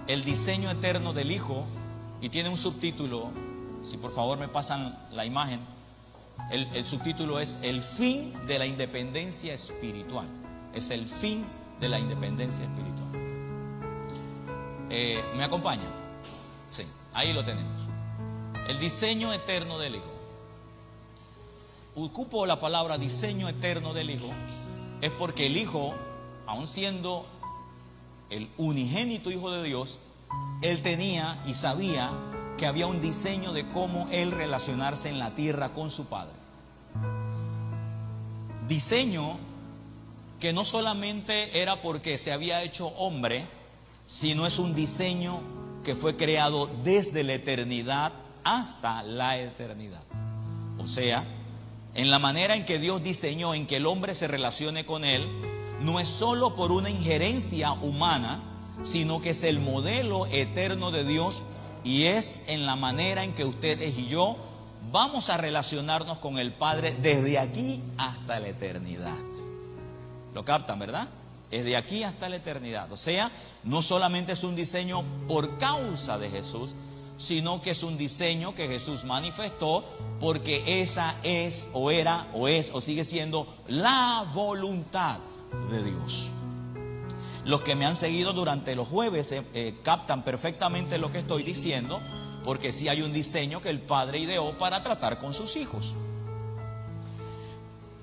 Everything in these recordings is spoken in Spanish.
el diseño eterno del Hijo, y tiene un subtítulo, si por favor me pasan la imagen, el subtítulo es el fin de la independencia espiritual. Es el fin de la independencia espiritual. ¿Me acompaña? Sí, ahí lo tenemos. El diseño eterno del Hijo. Ocupo la palabra diseño eterno del Hijo, es porque el Hijo, aun siendo el unigénito Hijo de Dios, Él tenía y sabía que había un diseño de cómo Él relacionarse en la tierra con su Padre. Diseño que no solamente era porque se había hecho hombre, sino es un diseño que fue creado desde la eternidad hasta la eternidad. O sea, en la manera en que Dios diseñó en que el hombre se relacione con Él, no es solo por una injerencia humana, sino que es el modelo eterno de Dios, y es en la manera en que ustedes y yo vamos a relacionarnos con el Padre desde aquí hasta la eternidad. ¿Lo captan, verdad? Es de aquí hasta la eternidad. O sea, no solamente es un diseño por causa de Jesús, sino que es un diseño que Jesús manifestó porque esa es o era o es o sigue siendo la voluntad de Dios. Los que me han seguido durante los jueves captan perfectamente lo que estoy diciendo, porque sí hay un diseño que el Padre ideó para tratar con sus hijos.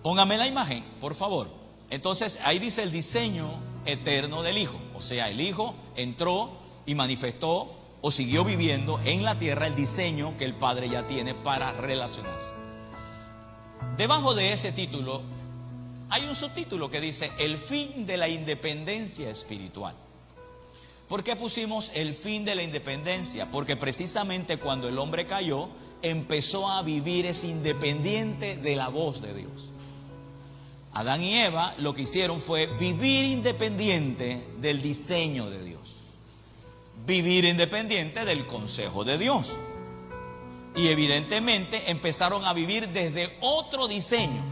Póngame la imagen, por favor. Entonces ahí dice el diseño eterno del Hijo. O sea, el Hijo entró y manifestó o siguió viviendo en la tierra el diseño que el Padre ya tiene para relacionarse. Debajo de ese título hay un subtítulo que dice el fin de la independencia espiritual. ¿Por qué pusimos el fin de la independencia? Porque precisamente cuando el hombre cayó, empezó a vivir es independiente de la voz de Dios. Adán y Eva lo que hicieron fue vivir independiente del diseño de Dios. Vivir independiente del consejo de Dios. Y evidentemente empezaron a vivir desde otro diseño.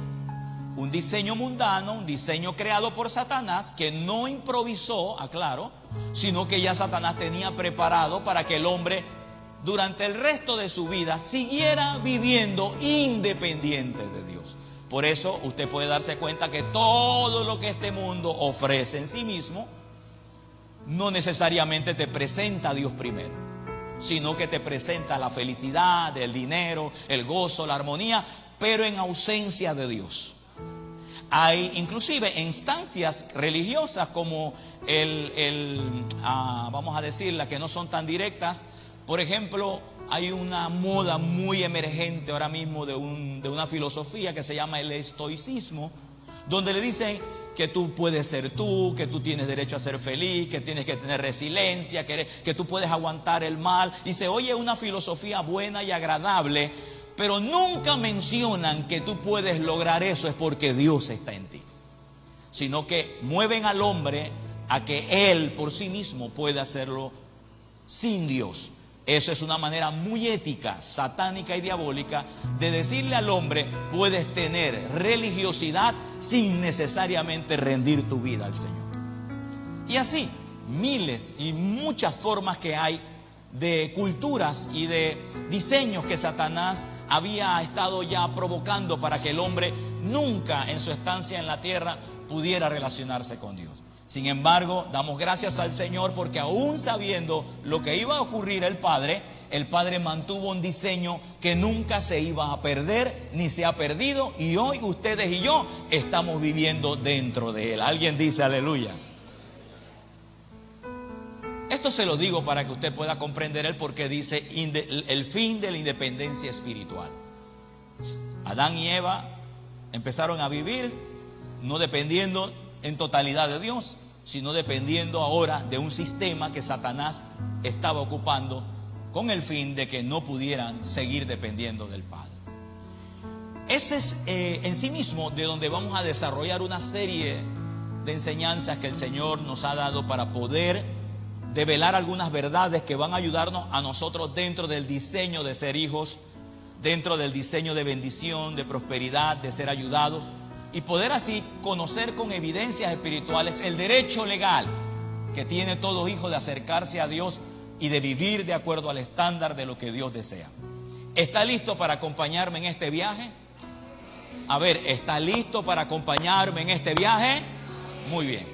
Un diseño mundano, un diseño creado por Satanás, que no improvisó, aclaro, sino que ya Satanás tenía preparado para que el hombre durante el resto de su vida siguiera viviendo independiente de Dios. Por eso usted puede darse cuenta que todo lo que este mundo ofrece en sí mismo no necesariamente te presenta a Dios primero, sino que te presenta la felicidad, el dinero, el gozo, la armonía, pero en ausencia de Dios. Hay inclusive instancias religiosas como vamos a decir, las que no son tan directas. Por ejemplo, hay una moda muy emergente ahora mismo de una filosofía que se llama el estoicismo, donde le dicen que tú puedes ser tú, que tú tienes derecho a ser feliz, que tienes que tener resiliencia, que tú puedes aguantar el mal. Y se oye una filosofía buena y agradable, pero nunca mencionan que tú puedes lograr eso es porque Dios está en ti, sino que mueven al hombre a que él por sí mismo pueda hacerlo sin Dios. Eso es una manera muy ética, satánica y diabólica de decirle al hombre: puedes tener religiosidad sin necesariamente rendir tu vida al Señor. Y así, miles y muchas formas que hay de culturas y de diseños que Satanás había estado ya provocando para que el hombre nunca en su estancia en la tierra pudiera relacionarse con Dios. Sin embargo, damos gracias al Señor porque aún sabiendo lo que iba a ocurrir el Padre mantuvo un diseño que nunca se iba a perder ni se ha perdido, y hoy ustedes y yo estamos viviendo dentro de él. ¿Alguien dice aleluya? Esto se lo digo para que usted pueda comprender el por qué dice el fin de la independencia espiritual. Adán y Eva empezaron a vivir no dependiendo en totalidad de Dios, sino dependiendo ahora de un sistema que Satanás estaba ocupando con el fin de que no pudieran seguir dependiendo del Padre. Ese es en sí mismo de donde vamos a desarrollar una serie de enseñanzas que el Señor nos ha dado para poder develar algunas verdades que van a ayudarnos a nosotros dentro del diseño de ser hijos, dentro del diseño de bendición, de prosperidad, de ser ayudados, y poder así conocer con evidencias espirituales el derecho legal que tiene todo hijo de acercarse a Dios y de vivir de acuerdo al estándar de lo que Dios desea. ¿Está listo para acompañarme en este viaje? A ver, ¿está listo para acompañarme en este viaje? Muy bien.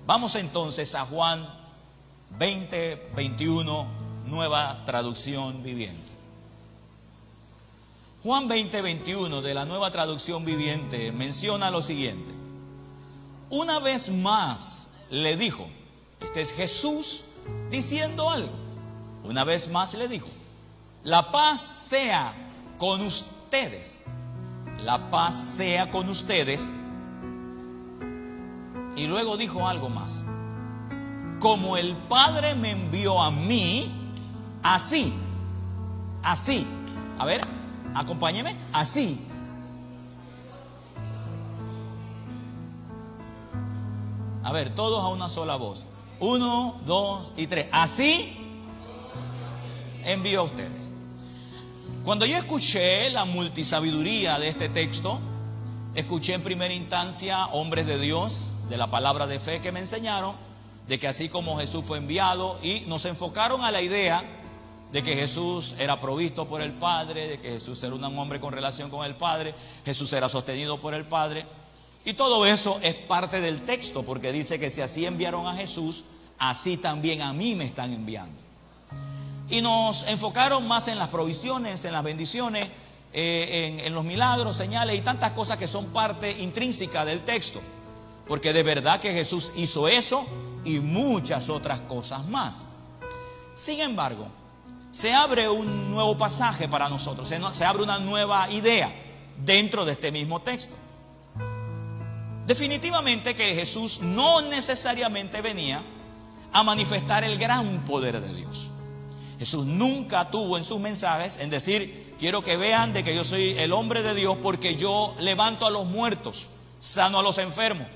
Vamos entonces a Juan 20, 21, Nueva Traducción Viviente. Juan 20, 21 de la Nueva Traducción Viviente menciona lo siguiente. Una vez más le dijo, este es Jesús diciendo algo. Una vez más le dijo, la paz sea con ustedes. La paz sea con ustedes. Y luego dijo algo más. Como el Padre me envió a mí, así. A ver, acompáñeme. Así. A ver, todos a una sola voz. 1, 2 y 3. Así envió a ustedes. Cuando yo escuché la multisabiduría de este texto, escuché en primera instancia hombres de Dios, de la palabra de fe, que me enseñaron de que así como Jesús fue enviado, y nos enfocaron a la idea de que Jesús era provisto por el Padre, de que Jesús era un hombre con relación con el Padre, Jesús era sostenido por el Padre, y todo eso es parte del texto, porque dice que si así enviaron a Jesús, así también a mí me están enviando. Y nos enfocaron más en las provisiones, en las bendiciones, en los milagros, señales y tantas cosas que son parte intrínseca del texto. Porque de verdad que Jesús hizo eso y muchas otras cosas más. Sin embargo, se abre un nuevo pasaje para nosotros, se abre una nueva idea dentro de este mismo texto. Definitivamente que Jesús no necesariamente venía a manifestar el gran poder de Dios. Jesús nunca tuvo en sus mensajes en decir, quiero que vean de que yo soy el hombre de Dios porque yo levanto a los muertos, sano a los enfermos.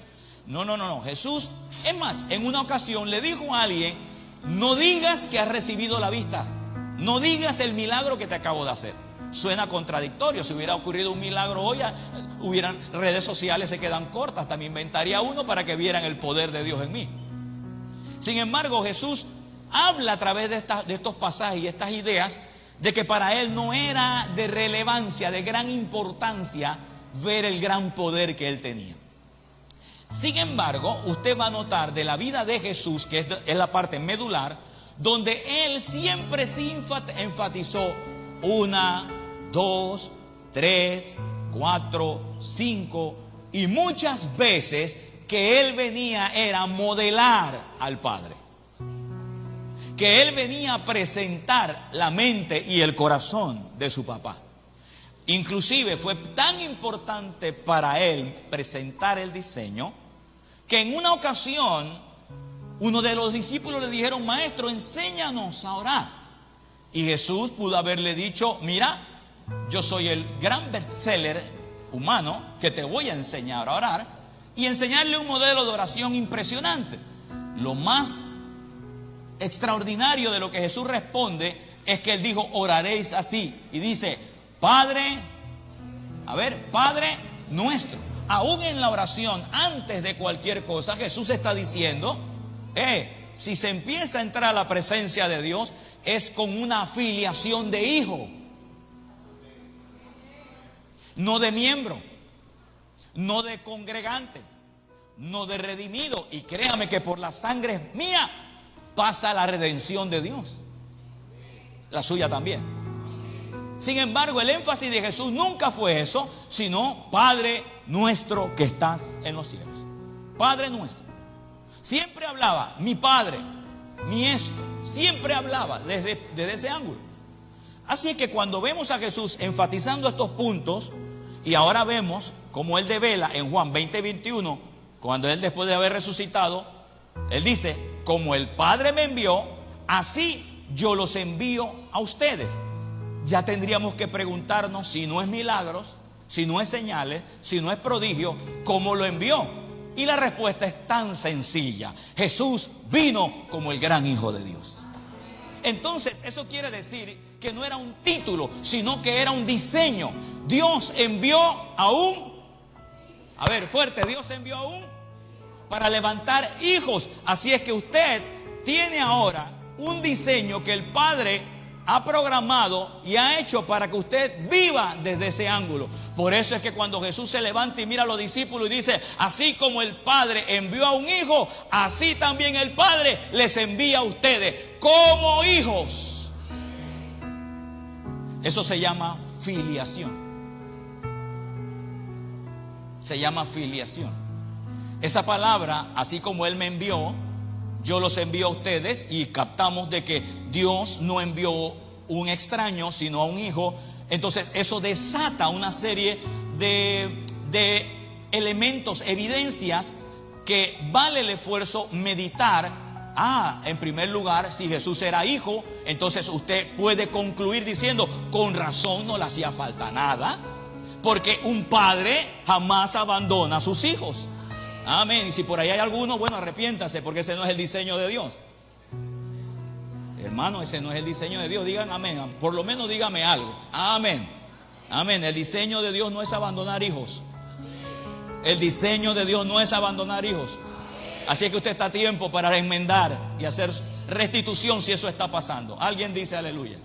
No. Jesús, es más, en una ocasión le dijo a alguien, no digas que has recibido la vista, no digas el milagro que te acabo de hacer. Suena contradictorio. Si hubiera ocurrido un milagro hoy, hubieran redes sociales, se quedan cortas. También inventaría uno para que vieran el poder de Dios en mí. Sin embargo, Jesús habla a través de estos pasajes y estas ideas de que para él no era de relevancia, de gran importancia ver el gran poder que él tenía. Sin embargo, usted va a notar de la vida de Jesús, que es la parte medular, donde él siempre se enfatizó 1, 2, 3, 4, 5 y muchas veces que él venía era a modelar al Padre. Que él venía a presentar la mente y el corazón de su papá. Inclusive fue tan importante para él presentar el diseño que en una ocasión uno de los discípulos le dijeron, maestro, enséñanos a orar. Y Jesús pudo haberle dicho, mira, yo soy el gran bestseller humano que te voy a enseñar a orar, y enseñarle un modelo de oración impresionante. Lo más extraordinario de lo que Jesús responde es que él dijo, oraréis así, y dice, Padre nuestro. Aún en la oración, antes de cualquier cosa, Jesús está diciendo, si se empieza a entrar a la presencia de Dios, es con una afiliación de hijo, no de miembro, no de congregante, no de redimido. Y créame que por la sangre mía pasa la redención de Dios, la suya también. Sin embargo, el énfasis de Jesús nunca fue eso, sino Padre nuestro que estás en los cielos. Padre nuestro. Siempre hablaba, mi Padre, mi esto. Siempre hablaba desde ese ángulo. Así que cuando vemos a Jesús enfatizando estos puntos, y ahora vemos como él devela en Juan 20, 21, cuando él después de haber resucitado, él dice, como el Padre me envió, así yo los envío a ustedes. Ya tendríamos que preguntarnos, si no es milagros, si no es señales, si no es prodigio, ¿cómo lo envió? Y la respuesta es tan sencilla. Jesús vino como el gran Hijo de Dios. Entonces, eso quiere decir que no era un título, sino que era un diseño. Dios envió a un, a ver, fuerte, Dios envió a un para levantar hijos. Así es que usted tiene ahora un diseño que el Padre ha programado y ha hecho para que usted viva desde ese ángulo. Por eso es que cuando Jesús se levanta y mira a los discípulos y dice: así como el Padre envió a un hijo, así también el Padre les envía a ustedes como hijos. Eso se llama filiación. Se llama filiación. Esa palabra, así como Él me envió, yo los envío a ustedes, y captamos de que Dios no envió un extraño, sino a un hijo. Entonces eso desata una serie de elementos, evidencias que vale el esfuerzo meditar. En primer lugar, si Jesús era hijo, entonces usted puede concluir diciendo: con razón no le hacía falta nada, porque un padre jamás abandona a sus hijos. Amén. Y si por ahí hay alguno, bueno, arrepiéntase, porque ese no es el diseño de Dios. Hermano, ese no es el diseño de Dios. Digan amén. Por lo menos dígame algo. Amén. Amén. El diseño de Dios no es abandonar hijos. El diseño de Dios no es abandonar hijos. Así es que usted está a tiempo para enmendar y hacer restitución si eso está pasando. Alguien dice aleluya.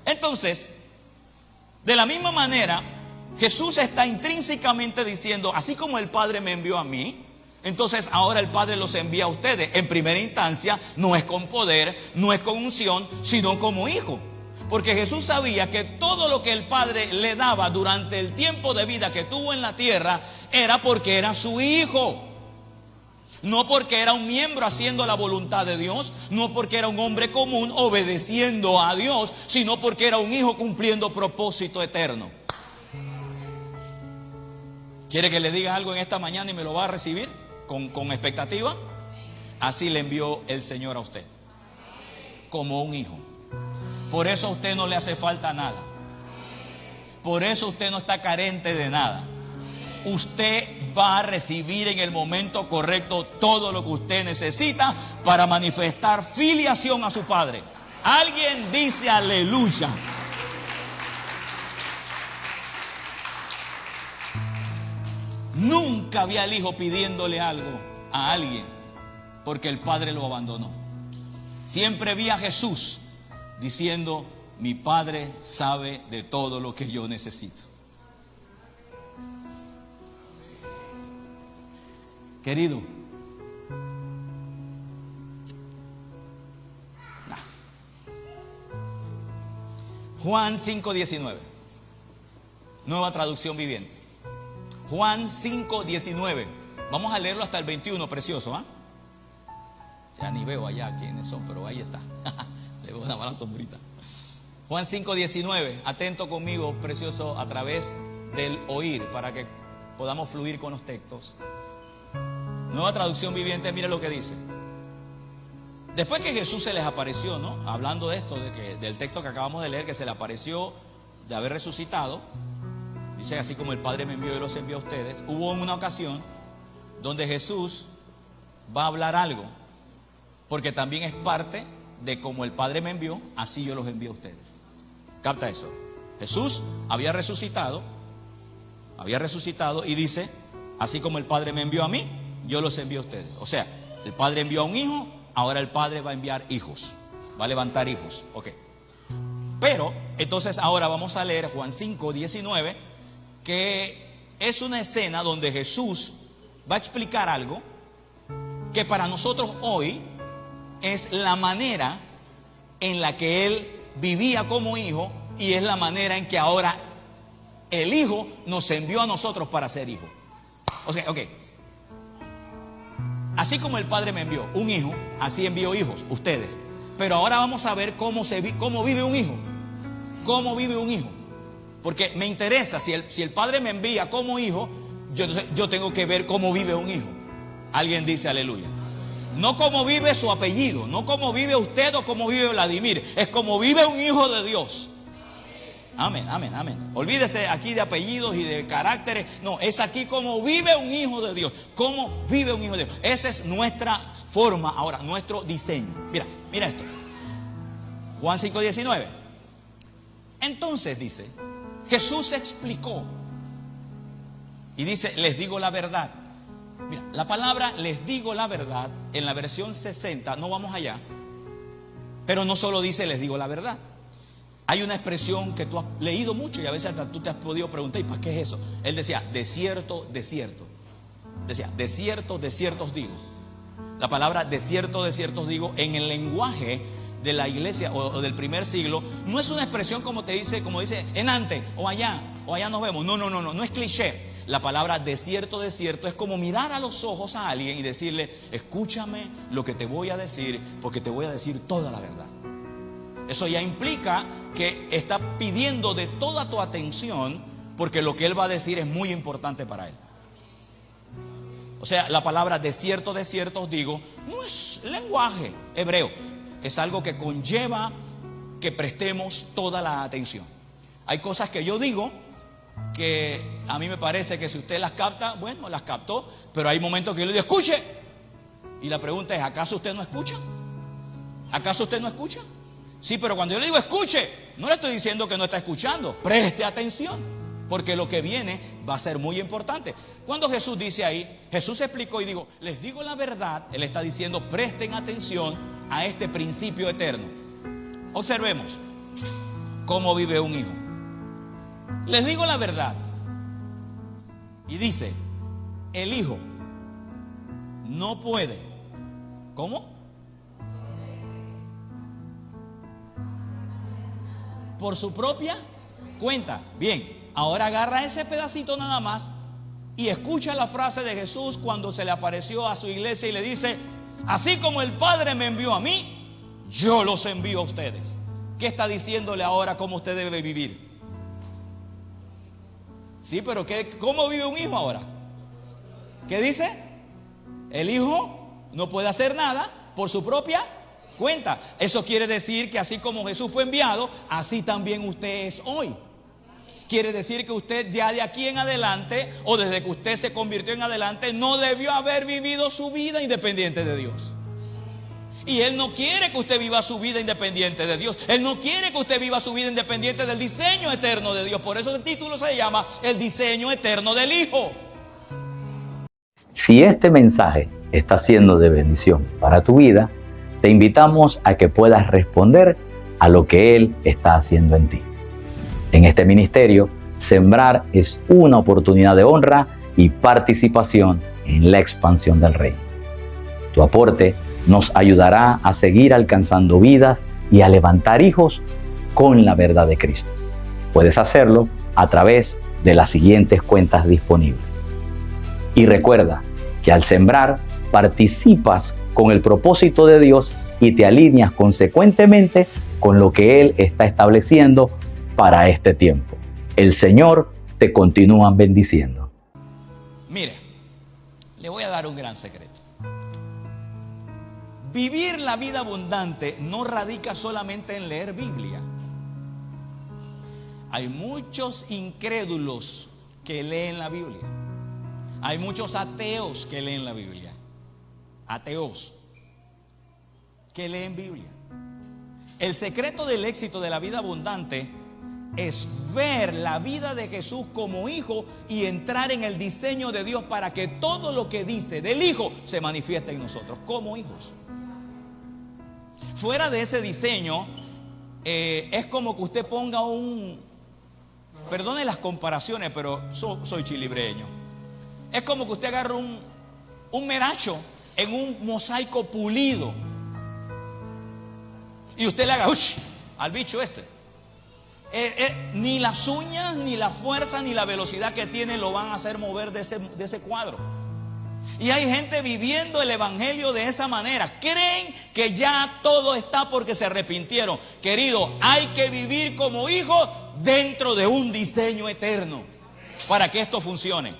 Entonces, de la misma manera, Jesús está intrínsecamente diciendo: así como el Padre me envió a mí, entonces ahora el Padre los envía a ustedes. En primera instancia, no es con poder, no es con unción, sino como hijo. Porque Jesús sabía que todo lo que el Padre le daba durante el tiempo de vida que tuvo en la tierra era porque era su hijo. No porque era un miembro haciendo la voluntad de Dios, no porque era un hombre común obedeciendo a Dios, sino porque era un hijo cumpliendo propósito eterno. ¿Quiere que le diga algo en esta mañana y me lo va a recibir con expectativa? Así le envió el Señor a usted, como un hijo. Por eso a usted no le hace falta nada. Por eso usted no está carente de nada. Usted va a recibir en el momento correcto todo lo que usted necesita para manifestar filiación a su Padre. Alguien dice aleluya. Nunca vi al hijo pidiéndole algo a alguien porque el Padre lo abandonó. Siempre vi a Jesús diciendo: mi Padre sabe de todo lo que yo necesito. Querido, Juan 5:19, nueva traducción viviente. Juan 5:19. Vamos a leerlo hasta el 21, precioso, ¿ah? Ya ni veo allá quiénes son, pero ahí está. Le veo una mala sombrita. Juan 5:19. Atento conmigo, precioso, a través del oír, para que podamos fluir con los textos. Nueva traducción viviente, mire lo que dice. Después que Jesús se les apareció, ¿no? Hablando de esto, del texto que acabamos de leer, que se le apareció de haber resucitado. Dice: así como el Padre me envió y los envió a ustedes. Hubo una ocasión donde Jesús va a hablar algo, porque también es parte de como el Padre me envió, así yo los envío a ustedes. Capta eso. Jesús había resucitado y dice: así como el Padre me envió a mí, yo los envío a ustedes. O sea, el Padre envió a un hijo, ahora el Padre va a enviar hijos, va a levantar hijos. Ok. Pero entonces ahora vamos a leer Juan 5:19, que es una escena donde Jesús va a explicar algo que para nosotros hoy es la manera en la que Él vivía como hijo, y es la manera en que ahora el Hijo nos envió a nosotros para ser hijos. O sea, ok. Así como el Padre me envió un hijo, así envió hijos, ustedes. Pero ahora vamos a ver cómo vive un hijo. ¿Cómo vive un hijo? Porque me interesa, si el Padre me envía como hijo, yo tengo que ver cómo vive un hijo. Alguien dice aleluya. No cómo vive su apellido, no cómo vive usted o cómo vive Vladimir, es cómo vive un hijo de Dios. Amén, amén, amén. Olvídese aquí de apellidos y de caracteres. No, es aquí cómo vive un hijo de Dios. Cómo vive un hijo de Dios. Esa es nuestra forma ahora, nuestro diseño. Mira esto. Juan 5:19. Entonces dice, Jesús explicó y dice: les digo la verdad, Mira, la palabra les digo la verdad, en la versión 60, no vamos allá, pero no solo dice les digo la verdad. Hay una expresión que tú has leído mucho y a veces hasta tú te has podido preguntar, ¿y para qué es eso? Él decía, de cierto, de cierto. Decía, de cierto, de cierto os digo. La palabra de cierto os digo, en el lenguaje de la iglesia o del primer siglo, no es una expresión como dice en antes, o allá nos vemos. No es cliché. La palabra de cierto es como mirar a los ojos a alguien y decirle, escúchame lo que te voy a decir, porque te voy a decir toda la verdad. Eso ya implica que está pidiendo de toda tu atención, porque lo que él va a decir es muy importante para él. O sea, la palabra de cierto os digo, no es lenguaje hebreo, es algo que conlleva que prestemos toda la atención. Hay cosas que yo digo que a mí me parece que si usted las capta, bueno, las captó, pero hay momentos que yo le digo, escuche. Y la pregunta es, ¿acaso usted no escucha? ¿Acaso usted no escucha? Sí, pero cuando yo le digo escuche, no le estoy diciendo que no está escuchando. Preste atención, porque lo que viene va a ser muy importante. Cuando Jesús dice ahí, Jesús explicó y digo, les digo la verdad. Él está diciendo, presten atención a este principio eterno. Observemos cómo vive un hijo. Les digo la verdad. Y dice, el hijo no puede. ¿Cómo? Por su propia cuenta. Bien, ahora agarra ese pedacito nada más y escucha la frase de Jesús cuando se le apareció a su iglesia y le dice, así como el Padre me envió a mí, yo los envío a ustedes. ¿Qué está diciéndole ahora cómo usted debe vivir? Sí, pero ¿cómo vive un hijo ahora? ¿Qué dice? El hijo no puede hacer nada por su propia cuenta. Eso quiere decir que así como Jesús fue enviado, así también usted es hoy. Quiere decir que usted ya de aquí en adelante, o desde que usted se convirtió en adelante, no debió haber vivido su vida independiente de Dios. Y Él no quiere que usted viva su vida independiente de Dios. Él no quiere que usted viva su vida independiente del diseño eterno de Dios. Por eso el título se llama El diseño eterno del Hijo. Si este mensaje está siendo de bendición para tu vida, te invitamos a que puedas responder a lo que Él está haciendo en ti. En este ministerio, sembrar es una oportunidad de honra y participación en la expansión del reino. Tu aporte nos ayudará a seguir alcanzando vidas y a levantar hijos con la verdad de Cristo. Puedes hacerlo a través de las siguientes cuentas disponibles. Y recuerda que al sembrar participas con el propósito de Dios y te alineas consecuentemente con lo que Él está estableciendo para este tiempo. El Señor te continúa bendiciendo. Mire, le voy a dar un gran secreto. Vivir la vida abundante no radica solamente en leer Biblia. Hay muchos incrédulos que leen la Biblia. Hay muchos ateos que leen la Biblia. Ateos que leen Biblia. El secreto del éxito de la vida abundante es ver la vida de Jesús como hijo y entrar en el diseño de Dios para que todo lo que dice del hijo se manifieste en nosotros como hijos. Fuera de ese diseño, es como que usted ponga perdone las comparaciones, pero soy chilibreño. Es como que usted agarre un meracho en un mosaico pulido y usted le haga al bicho ese. Ni las uñas, ni la fuerza, ni la velocidad que tiene lo van a hacer mover de ese cuadro. Y hay gente viviendo el evangelio de esa manera. Creen que ya todo está porque se arrepintieron. Querido, hay que vivir como hijos dentro de un diseño eterno para que esto funcione.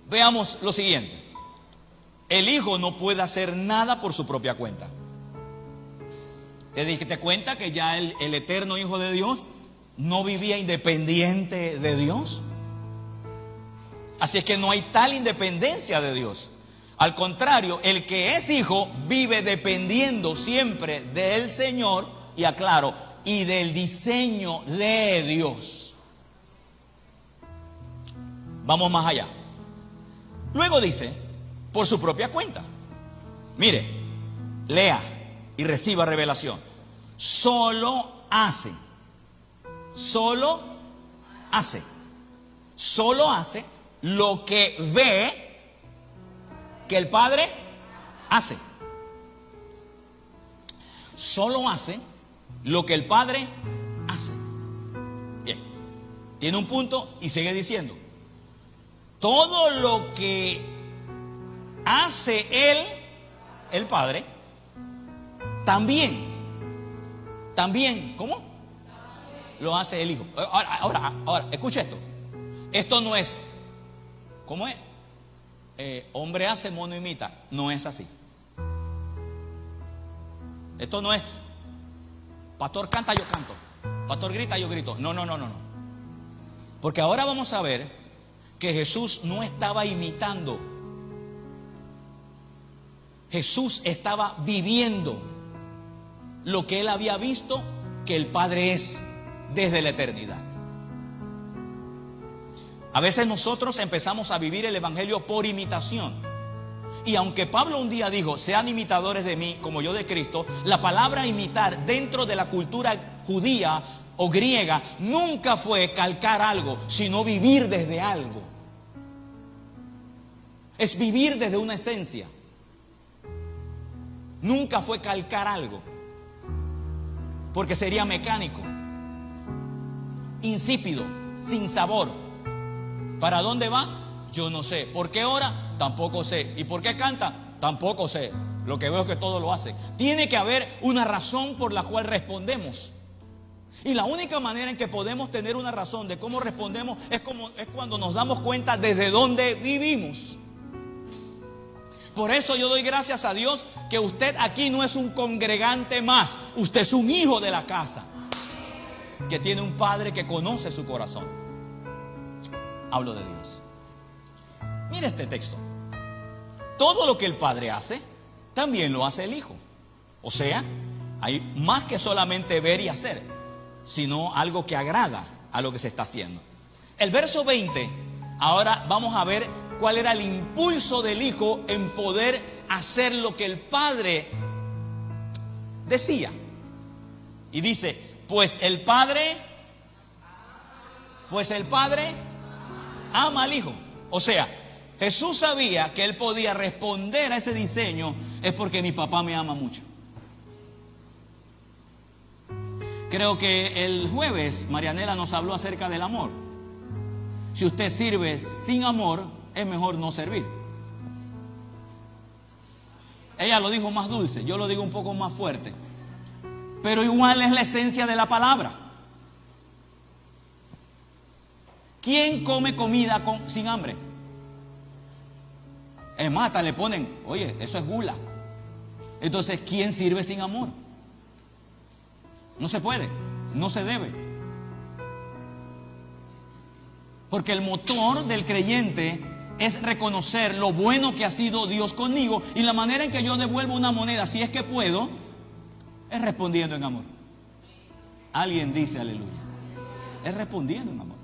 Veamos lo siguiente. El hijo no puede hacer nada por su propia cuenta. ¿Te diste cuenta que ya el eterno Hijo de Dios no vivía independiente de Dios? Así es que no hay tal independencia de Dios. Al contrario, el que es hijo vive dependiendo siempre del Señor, y aclaro, y del diseño de Dios. Vamos más allá. Luego dice, por su propia cuenta. Mire, lea y reciba revelación. Solo hace lo que ve que el Padre hace. Solo hace lo que el Padre hace. Bien, tiene un punto y sigue diciendo, todo lo que hace él, el Padre, también, ¿cómo? Lo hace el Hijo. Ahora, escucha esto. Esto no es, ¿cómo es? Hombre hace, mono imita. No es así. Esto no es, pastor canta, yo canto. Pastor grita, yo grito. No. Porque ahora vamos a ver que Jesús no estaba imitando. Jesús estaba viviendo lo que él había visto que el Padre es desde la eternidad. A veces nosotros empezamos a vivir el evangelio por imitación. Y aunque Pablo un día dijo, sean imitadores de mí como yo de Cristo, la palabra imitar dentro de la cultura judía o griega nunca fue calcar algo, sino vivir desde algo. Es vivir desde una esencia. Nunca fue calcar algo, porque sería mecánico, insípido, sin sabor. ¿Para dónde va? Yo no sé. ¿Por qué ora? Tampoco sé. ¿Y por qué canta? Tampoco sé. Lo que veo es que todo lo hace. Tiene que haber una razón por la cual respondemos. Y la única manera en que podemos tener una razón de cómo respondemos es cuando nos damos cuenta desde dónde vivimos. Por eso yo doy gracias a Dios que usted aquí no es un congregante más. Usted es un hijo de la casa, que tiene un Padre que conoce su corazón. Hablo de Dios. Mire este texto. Todo lo que el Padre hace, también lo hace el Hijo. O sea, hay más que solamente ver y hacer, sino algo que agrada a lo que se está haciendo. El verso 20, ahora vamos a ver cuál era el impulso del Hijo en poder hacer lo que el Padre decía. Y dice, pues el Padre ama al Hijo. O sea, Jesús sabía que él podía responder a ese diseño, es porque mi papá me ama mucho. Creo que el jueves Marianela nos habló acerca del amor. Si usted sirve sin amor, es mejor no servir. Ella lo dijo más dulce, yo lo digo un poco más fuerte, pero igual es la esencia de la palabra. ¿Quién come comida sin hambre? Es más, hasta le ponen, oye, eso es gula. Entonces, ¿quién sirve sin amor? No se puede, no se debe. Porque el motor del creyente es reconocer lo bueno que ha sido Dios conmigo, y la manera en que yo devuelvo una moneda, si es que puedo, es respondiendo en amor. Alguien dice aleluya. Es respondiendo en amor.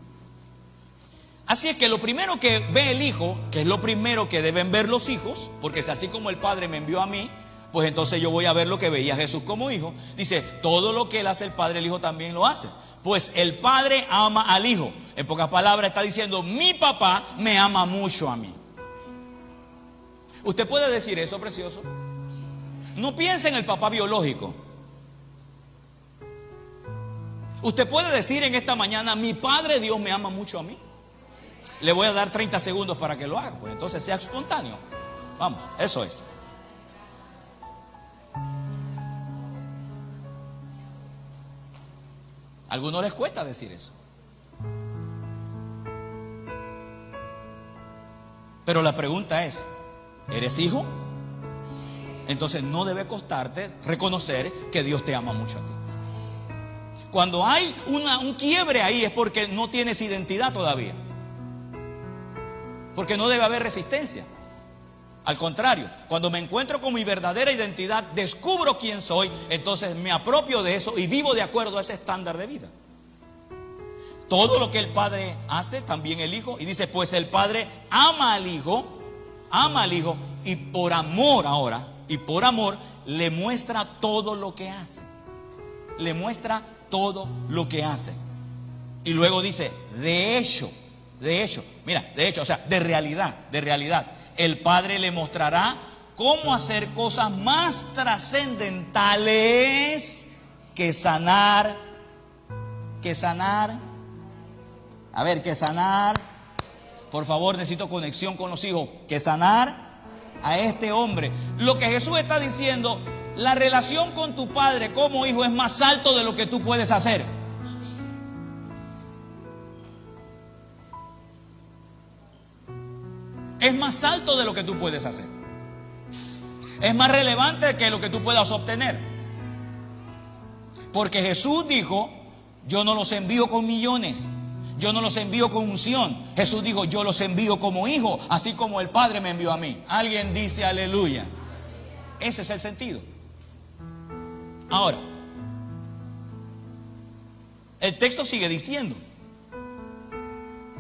Así es que lo primero que ve el Hijo, que es lo primero que deben ver los hijos, porque es así como el Padre me envió a mí, pues entonces yo voy a ver lo que veía Jesús como hijo. Dice, todo lo que él hace el Padre, el Hijo también lo hace. Pues el Padre ama al Hijo. En pocas palabras está diciendo, mi papá me ama mucho a mí. ¿Usted puede decir eso, precioso? No piense en el papá biológico. Usted puede decir en esta mañana, mi Padre Dios me ama mucho a mí. Le voy a dar 30 segundos para que lo haga, pues entonces sea espontáneo. Vamos, eso es. A algunos les cuesta decir eso. Pero la pregunta es, ¿eres hijo? Entonces no debe costarte reconocer que Dios te ama mucho a ti. Cuando hay un quiebre ahí es porque no tienes identidad todavía. Porque no debe haber resistencia. Al contrario, cuando me encuentro con mi verdadera identidad, descubro quién soy, entonces me apropio de eso y vivo de acuerdo a ese estándar de vida. Todo lo que el Padre hace, también el Hijo. Y dice, pues el Padre ama al Hijo ama al Hijo y por amor ahora, y por amor le muestra todo lo que hace. Le muestra todo lo que hace. Y luego dice, de hecho, mira, de hecho, o sea, de realidad, el Padre le mostrará cómo hacer cosas más trascendentales que sanar. Por favor, necesito conexión con los hijos. Que sanar a este hombre. Lo que Jesús está diciendo, la relación con tu padre como hijo es más alto de lo que tú puedes hacer. Es más alto de lo que tú puedes hacer. Es más relevante que lo que tú puedas obtener. Porque Jesús dijo, yo no los envío con millones, yo no los envío con unción. Jesús dijo, yo los envío como hijo, así como el Padre me envió a mí. Alguien dice aleluya. Ese es el sentido. Ahora, el texto sigue diciendo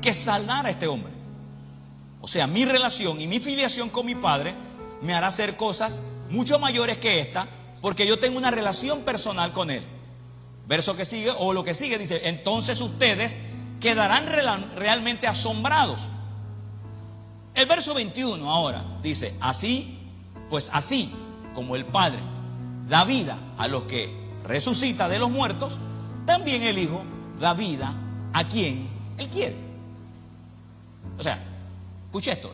que sanar a este hombre. O sea, mi relación y mi filiación con mi Padre me hará hacer cosas mucho mayores que esta, porque yo tengo una relación personal con Él. Verso que sigue, o lo que sigue, dice, entonces ustedes quedarán realmente asombrados. El verso 21 ahora dice, así, pues así como el Padre da vida a los que resucita de los muertos, también el Hijo da vida a quien Él quiere. O sea, escuche esto,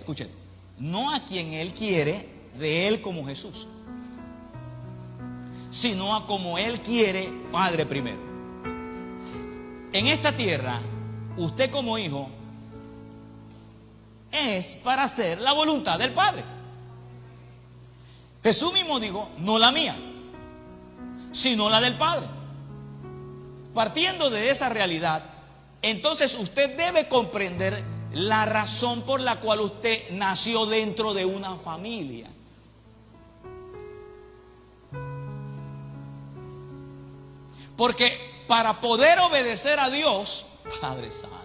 no a quien Él quiere de Él como Jesús, sino a como Él quiere, Padre primero. En esta tierra, usted como hijo es para hacer la voluntad del Padre. Jesús mismo dijo, no la mía, sino la del Padre. Partiendo de esa realidad, entonces usted debe comprender la razón por la cual usted nació dentro de una familia. Porque para poder obedecer a Dios, Padre Santo,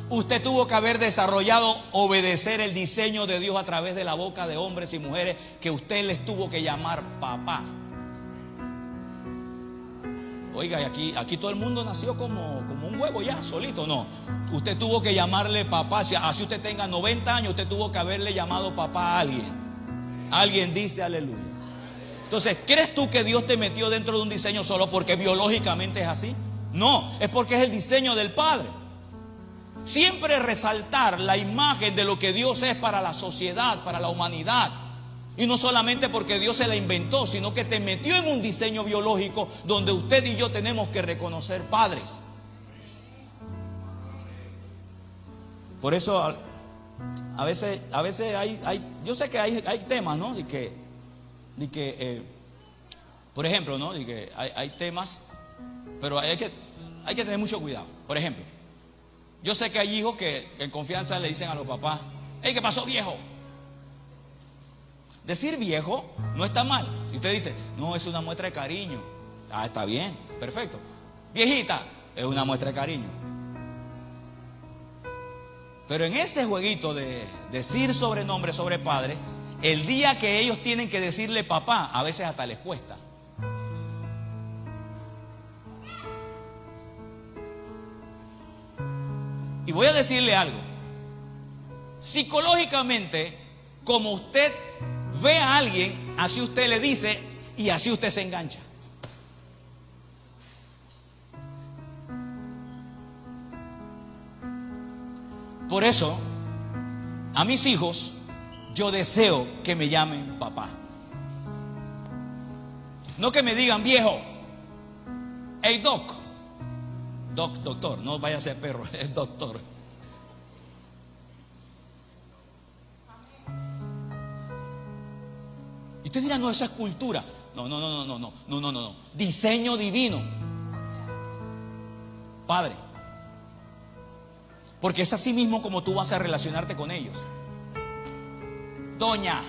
usted tuvo que haber desarrollado obedecer el diseño de Dios a través de la boca de hombres y mujeres que usted les tuvo que llamar papá. Oiga, y aquí todo el mundo nació como un huevo ya, solito, no. Usted tuvo que llamarle papá. Si así usted tenga 90 años, usted tuvo que haberle llamado papá a alguien. Alguien dice aleluya. Entonces, ¿crees tú que Dios te metió dentro de un diseño solo porque biológicamente es así? No, es porque es el diseño del Padre. Siempre resaltar la imagen de lo que Dios es para la sociedad, para la humanidad. Y no solamente porque Dios se la inventó, sino que te metió en un diseño biológico donde usted y yo tenemos que reconocer padres. Por eso a veces hay yo sé que hay temas, ¿no? De que por ejemplo, ¿no? De que hay temas, pero hay que tener mucho cuidado. Por ejemplo, yo sé que hay hijos que en confianza le dicen a los papás, hey, ¿qué pasó, viejo? Decir viejo no está mal. Y usted dice, no, es una muestra de cariño. Ah, está bien, perfecto. Viejita, es una muestra de cariño. Pero en ese jueguito de decir sobrenombre sobre padre, el día que ellos tienen que decirle papá, a veces hasta les cuesta. Y voy a decirle algo. Psicológicamente, como usted ve a alguien, así usted le dice y así usted se engancha. Por eso, a mis hijos, yo deseo que me llamen papá. No que me digan viejo. Hey, doctor, no vaya a ser perro, es doctor. Y usted dirá, no, esa es cultura. No. Diseño divino. Padre. Porque es así mismo como tú vas a relacionarte con ellos. Doña.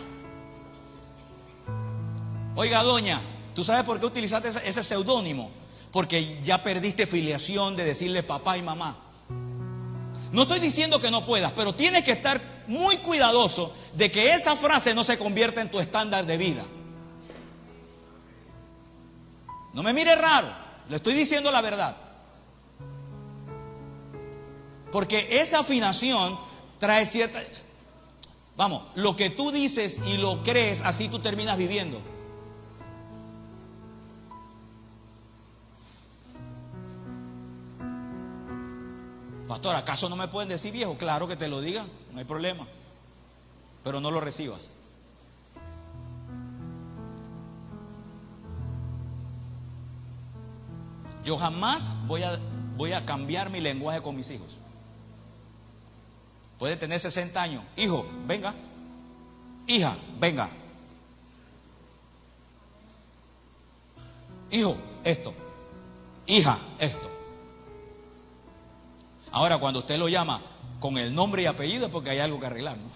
Oiga, doña, ¿tú sabes por qué utilizaste ese seudónimo? Porque ya perdiste filiación de decirle papá y mamá. No estoy diciendo que no puedas, pero tienes que estar muy cuidadoso de que esa frase no se convierta en tu estándar de vida. No me mire raro, le estoy diciendo la verdad. Porque esa afinación trae cierta... Vamos, lo que tú dices y lo crees, así tú terminas viviendo. Pastor, ¿acaso no me pueden decir viejo? Claro que te lo digan, no hay problema. Pero no lo recibas. Yo jamás voy a cambiar mi lenguaje con mis hijos. Puede tener 60 años. Hijo, venga. Hija, venga. Hijo, esto. Hija, esto. Ahora, cuando usted lo llama con el nombre y apellido es porque hay algo que arreglar, ¿no?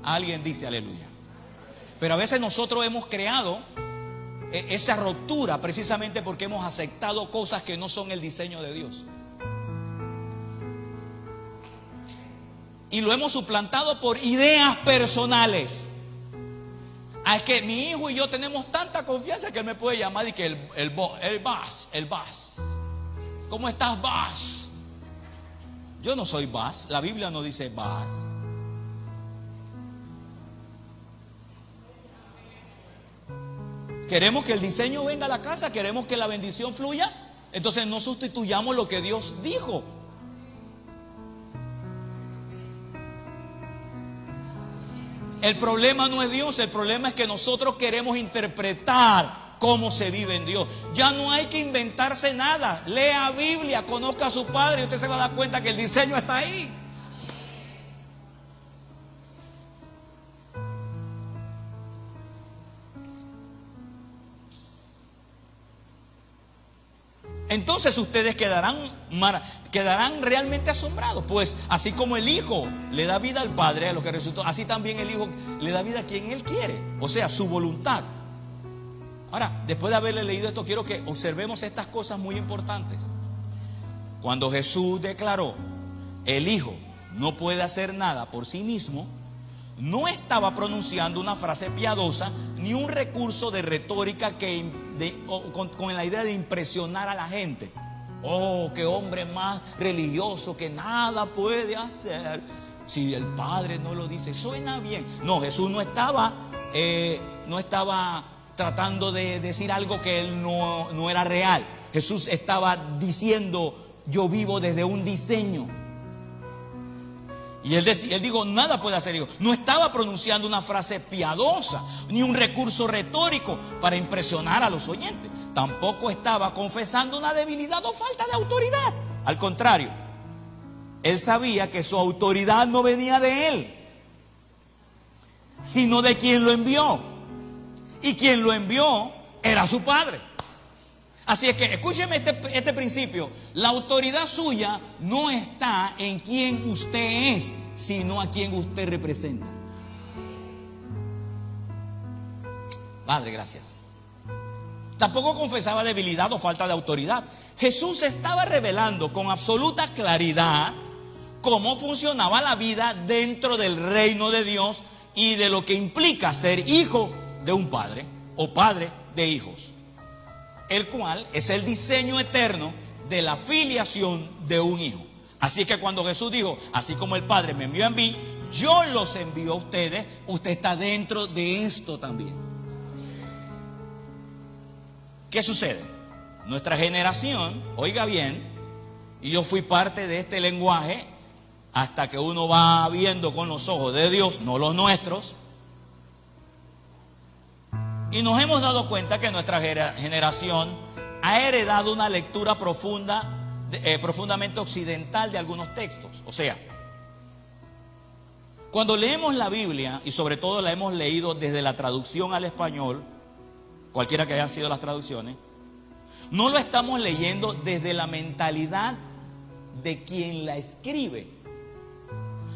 Alguien dice aleluya. Pero a veces nosotros hemos creado esa ruptura precisamente porque hemos aceptado cosas que no son el diseño de Dios. Y lo hemos suplantado por ideas personales. Es que mi hijo y yo tenemos tanta confianza que él me puede llamar y que el boss. ¿Cómo estás, boss? Yo no soy boss. La Biblia no dice boss. Queremos que el diseño venga a la casa, queremos que la bendición fluya. Entonces no sustituyamos lo que Dios dijo. El problema no es Dios, el problema es que nosotros queremos interpretar cómo se vive en Dios. Ya no hay que inventarse nada. Lea Biblia, conozca a su padre y usted se va a dar cuenta que el diseño está ahí. Entonces ustedes quedarán realmente asombrados. Pues así como el Hijo le da vida al Padre, a lo que resultó, así también el Hijo le da vida a quien Él quiere, o sea, su voluntad. Ahora, después de haberle leído esto, quiero que observemos estas cosas muy importantes. Cuando Jesús declaró, el Hijo no puede hacer nada por sí mismo, no estaba pronunciando una frase piadosa ni un recurso de retórica con la idea de impresionar a la gente. Oh, qué hombre más religioso que nada puede hacer si el Padre no lo dice. Suena bien. No, Jesús no estaba tratando de decir algo que él no era real. Jesús estaba diciendo, yo vivo desde un diseño. Y él dijo, nada puede hacer Dios. No estaba pronunciando una frase piadosa, ni un recurso retórico para impresionar a los oyentes. Tampoco estaba confesando una debilidad o falta de autoridad. Al contrario, él sabía que su autoridad no venía de él, sino de quien lo envió. Y quien lo envió era su Padre. Así es que escúcheme este principio. La autoridad suya no está en quien usted es, sino a quien usted representa. Padre, gracias. Tampoco confesaba debilidad o falta de autoridad. Jesús estaba revelando con absoluta claridad cómo funcionaba la vida dentro del reino de Dios y de lo que implica ser hijo de un padre o padre de hijos, el cual es el diseño eterno de la filiación de un hijo. Así que cuando Jesús dijo, así como el Padre me envió a mí, yo los envío a ustedes, usted está dentro de esto también. ¿Qué sucede? Nuestra generación, oiga bien, y yo fui parte de este lenguaje hasta que uno va viendo con los ojos de Dios, no los nuestros. Y nos hemos dado cuenta que nuestra generación ha heredado una lectura profundamente occidental de algunos textos. O sea, cuando leemos la Biblia, y sobre todo la hemos leído desde la traducción al español, cualquiera que hayan sido las traducciones, no lo estamos leyendo desde la mentalidad de quien la escribe,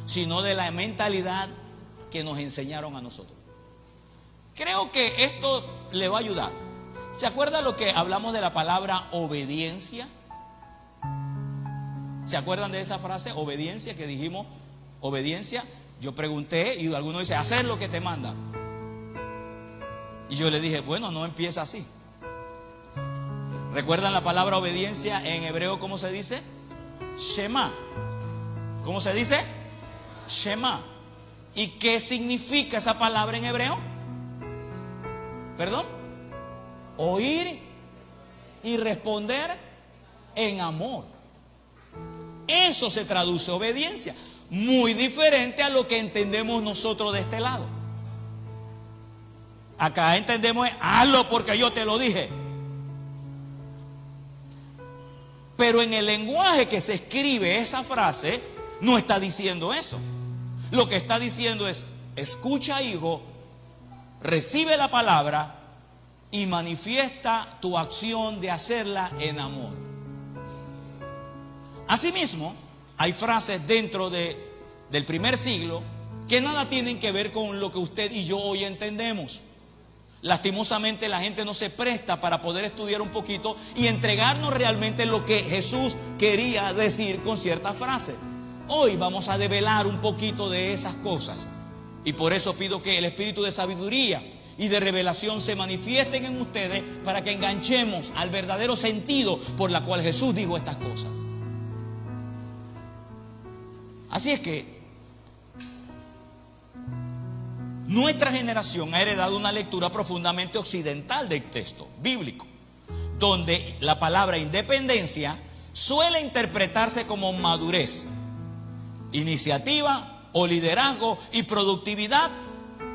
sino de la mentalidad que nos enseñaron a nosotros. Creo que esto le va a ayudar. ¿Se acuerda lo que hablamos de la palabra obediencia? ¿Se acuerdan de esa frase? Obediencia, que dijimos, obediencia. Yo pregunté y alguno dice, hacer lo que te manda. Y yo le dije, bueno, no empieza así. ¿Recuerdan la palabra obediencia en hebreo? ¿Cómo se dice? Shema. ¿Cómo se dice? Shema. ¿Y qué significa esa palabra en hebreo? ¿Perdón? Oír y responder en amor. Eso se traduce obediencia. Muy diferente a lo que entendemos nosotros de este lado. Acá entendemos, hazlo porque yo te lo dije. Pero en el lenguaje que se escribe esa frase, no está diciendo eso. Lo que está diciendo es, escucha, hijo, recibe la palabra y manifiesta tu acción de hacerla en amor. Asimismo, hay frases dentro del primer siglo que nada tienen que ver con lo que usted y yo hoy entendemos. Lastimosamente la gente no se presta para poder estudiar un poquito y entregarnos realmente lo que Jesús quería decir con ciertas frases. Hoy vamos a develar un poquito de esas cosas. Y por eso pido que el espíritu de sabiduría y de revelación se manifiesten en ustedes para que enganchemos al verdadero sentido por la cual Jesús dijo estas cosas. Así es que nuestra generación ha heredado una lectura profundamente occidental del texto bíblico, donde la palabra independencia suele interpretarse como madurez, iniciativa o liderazgo, y productividad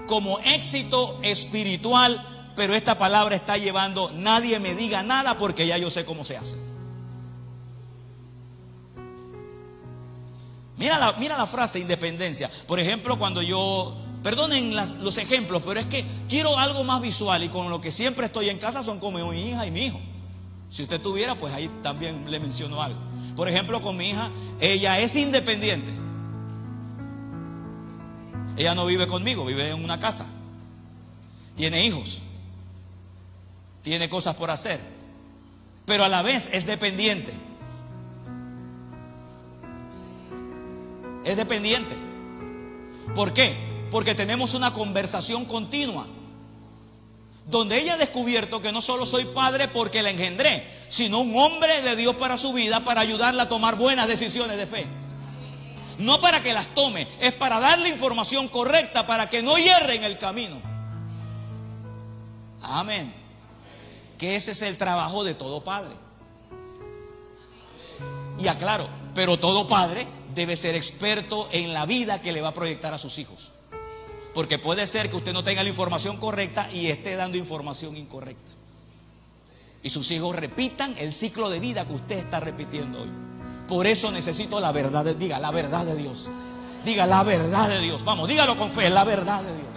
como éxito espiritual. Pero esta palabra está llevando, nadie me diga nada porque ya yo sé cómo se hace. Mira la frase independencia. Por ejemplo, cuando yo, perdonen los ejemplos, pero es que quiero algo más visual, y con lo que siempre estoy en casa son como mi hija y mi hijo. Si usted tuviera, pues ahí también le menciono algo. Por ejemplo, con mi hija, ella es independiente. Ella no vive conmigo, vive en una casa. Tiene hijos. Tiene cosas por hacer. Pero a la vez es dependiente. Es dependiente. ¿Por qué? Porque tenemos una conversación continua, donde ella ha descubierto que no solo soy padre porque la engendré, sino un hombre de Dios para su vida, para ayudarla a tomar buenas decisiones de fe. No para que las tome, es para darle información correcta para que no hierre en el camino. Amén. Que ese es el trabajo de todo padre. Y aclaro, pero todo padre debe ser experto en la vida que le va a proyectar a sus hijos. Porque puede ser que usted no tenga la información correcta y esté dando información incorrecta. Y sus hijos repitan el ciclo de vida que usted está repitiendo hoy. Por eso necesito la verdad. Diga, la verdad de Dios. Diga, la verdad de Dios. Vamos, dígalo con fe, la verdad de Dios.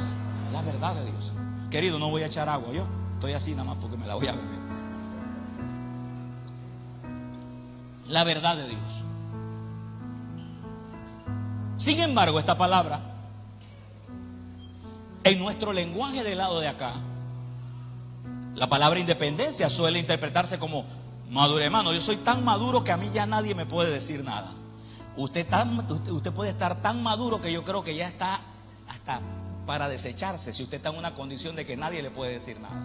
La verdad de Dios. Querido, no voy a echar agua, yo estoy así nada más porque me la voy a beber. La verdad de Dios. Sin embargo, esta palabra, en nuestro lenguaje del lado de acá, la palabra independencia suele interpretarse como maduro. Hermano, yo soy tan maduro que a mí ya nadie me puede decir nada. Usted puede estar tan maduro que yo creo que ya está hasta para desecharse, si usted está en una condición de que nadie le puede decir nada.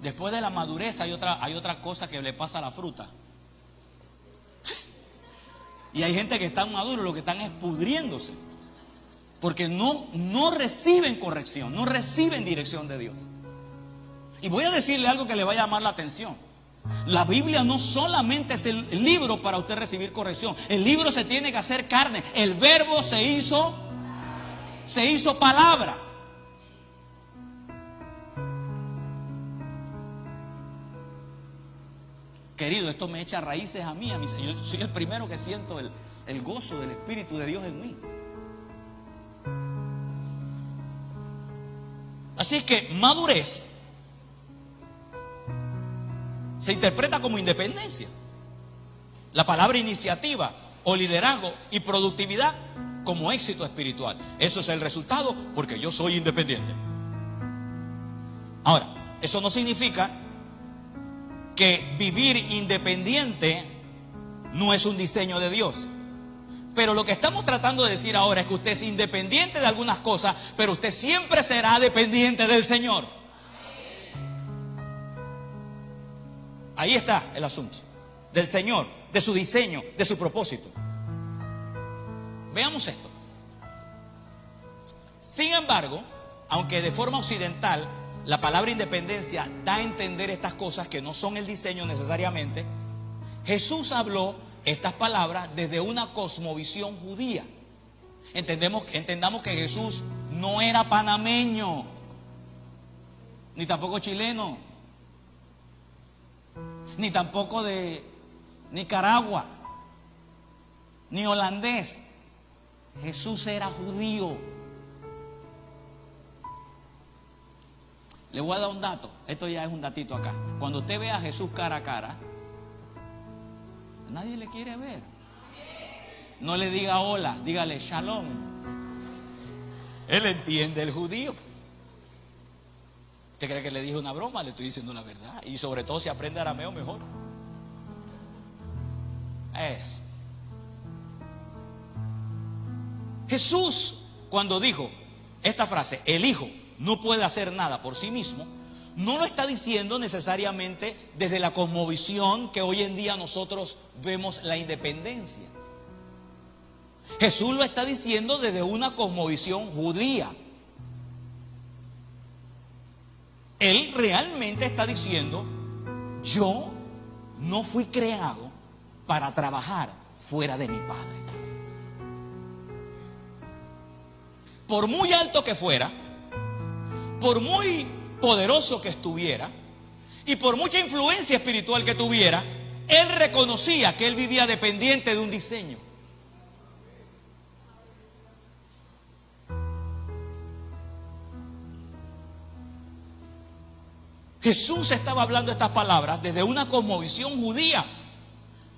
Después de la madurez hay otra cosa que le pasa a la fruta. Y hay gente que está maduro, lo que están es pudriéndose, porque no reciben corrección, no reciben dirección de Dios. Y voy a decirle algo que le va a llamar la atención. La Biblia no solamente es el libro para usted recibir corrección. El libro se tiene que hacer carne. El verbo se hizo palabra. Querido, esto me echa raíces a mí. Yo soy el primero que siento el gozo del Espíritu de Dios en mí. Así es que madurez se interpreta como independencia. La palabra iniciativa o liderazgo y productividad como éxito espiritual. Eso es el resultado porque yo soy independiente. Ahora, eso no significa que vivir independiente no es un diseño de Dios. Pero lo que estamos tratando de decir ahora es que usted es independiente de algunas cosas, pero usted siempre será dependiente del Señor. Ahí está el asunto. Del Señor, de su diseño, de su propósito. Veamos esto. Sin embargo, aunque de forma occidental la palabra independencia da a entender estas cosas que no son el diseño necesariamente, Jesús habló estas palabras desde una cosmovisión judía. Entendamos que Jesús no era panameño, ni tampoco chileno, ni tampoco de Nicaragua, ni holandés. Jesús era judío. Le voy a dar un dato. Esto ya es un datito acá. Cuando usted ve a Jesús cara a cara, nadie le quiere ver. No le diga hola, dígale shalom. Él entiende el judío. ¿Usted cree que le dije una broma? Le estoy diciendo la verdad. Y sobre todo si aprende arameo mejor. Jesús, cuando dijo esta frase, el Hijo no puede hacer nada por sí mismo, no lo está diciendo necesariamente desde la cosmovisión que hoy en día nosotros vemos la independencia. Jesús lo está diciendo desde una cosmovisión judía. Él realmente está diciendo: yo no fui creado para trabajar fuera de mi Padre. Por muy alto que fuera, por muy poderoso que estuviera y por mucha influencia espiritual que tuviera, él reconocía que él vivía dependiente de un diseño. Jesús estaba hablando estas palabras desde una cosmovisión judía.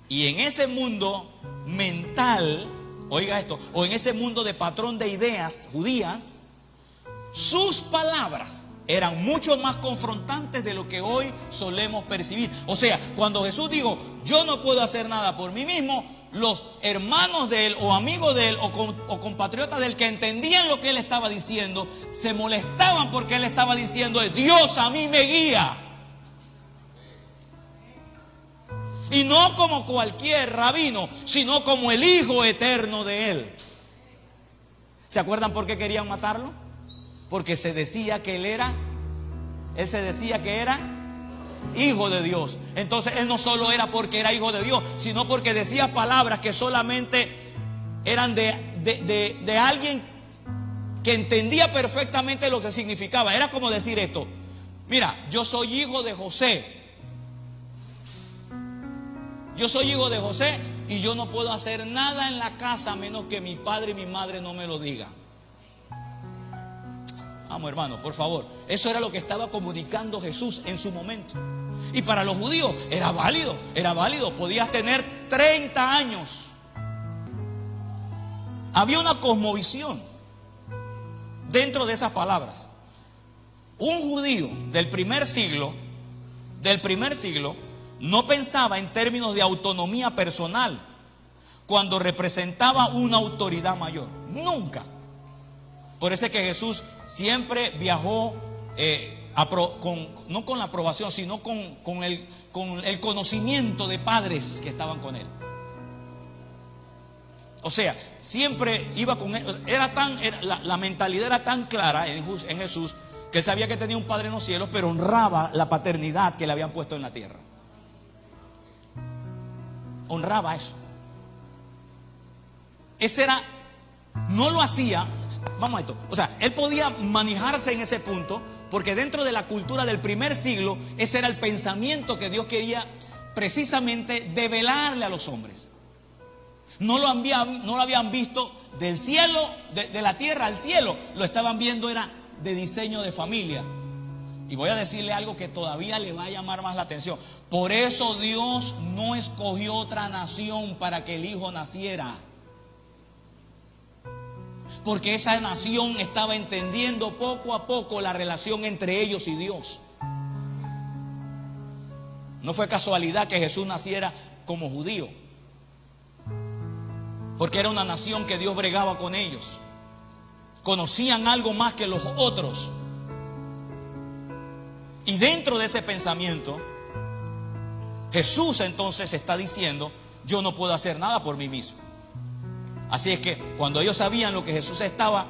Y en ese mundo mental, oiga esto, o en ese mundo de patrón de ideas judías, sus palabras eran mucho más confrontantes de lo que hoy solemos percibir. O sea, cuando Jesús dijo: yo no puedo hacer nada por mí mismo, los hermanos de él o amigos de él o compatriotas de él que entendían lo que él estaba diciendo, se molestaban porque él estaba diciendo: Dios a mí me guía. Y no como cualquier rabino, sino como el Hijo eterno de él. ¿Se acuerdan por qué querían matarlo? Porque se decía que él se decía que era Hijo de Dios. Entonces él no solo era porque era Hijo de Dios, sino porque decía palabras que solamente eran de alguien que entendía perfectamente lo que significaba. Era como decir esto: mira, yo soy hijo de José. Yo soy hijo de José y yo no puedo hacer nada en la casa a menos que mi padre y mi madre no me lo digan. Vamos, hermano, por favor. Eso era lo que estaba comunicando Jesús en su momento. Y para los judíos era válido. Podías tener 30 años. Había una cosmovisión dentro de esas palabras. Un judío del primer siglo, no pensaba en términos de autonomía personal cuando representaba una autoridad mayor. Nunca. Por eso es que Jesús siempre viajó no con la aprobación, sino con el conocimiento de padres que estaban con él. O sea, siempre iba con él. La mentalidad era tan clara en Jesús que él sabía que tenía un padre en los cielos, pero honraba la paternidad que le habían puesto en la tierra. Honraba eso. No lo hacía. Vamos a esto. O sea, él podía manejarse en ese punto, porque dentro de la cultura del primer siglo, ese era el pensamiento que Dios quería precisamente develarle a los hombres. No lo habían visto del cielo, de la tierra al cielo. Lo estaban viendo era de diseño de familia. Y voy a decirle algo que todavía le va a llamar más la atención. Por eso Dios no escogió otra nación para que el Hijo naciera. Porque esa nación estaba entendiendo poco a poco la relación entre ellos y Dios. No fue casualidad que Jesús naciera como judío. porque era una nación que Dios bregaba con ellos. Conocían algo más que los otros. Y dentro de ese pensamiento, Jesús entonces está diciendo: yo no puedo hacer nada por mí mismo. Así es que cuando ellos sabían lo que Jesús estaba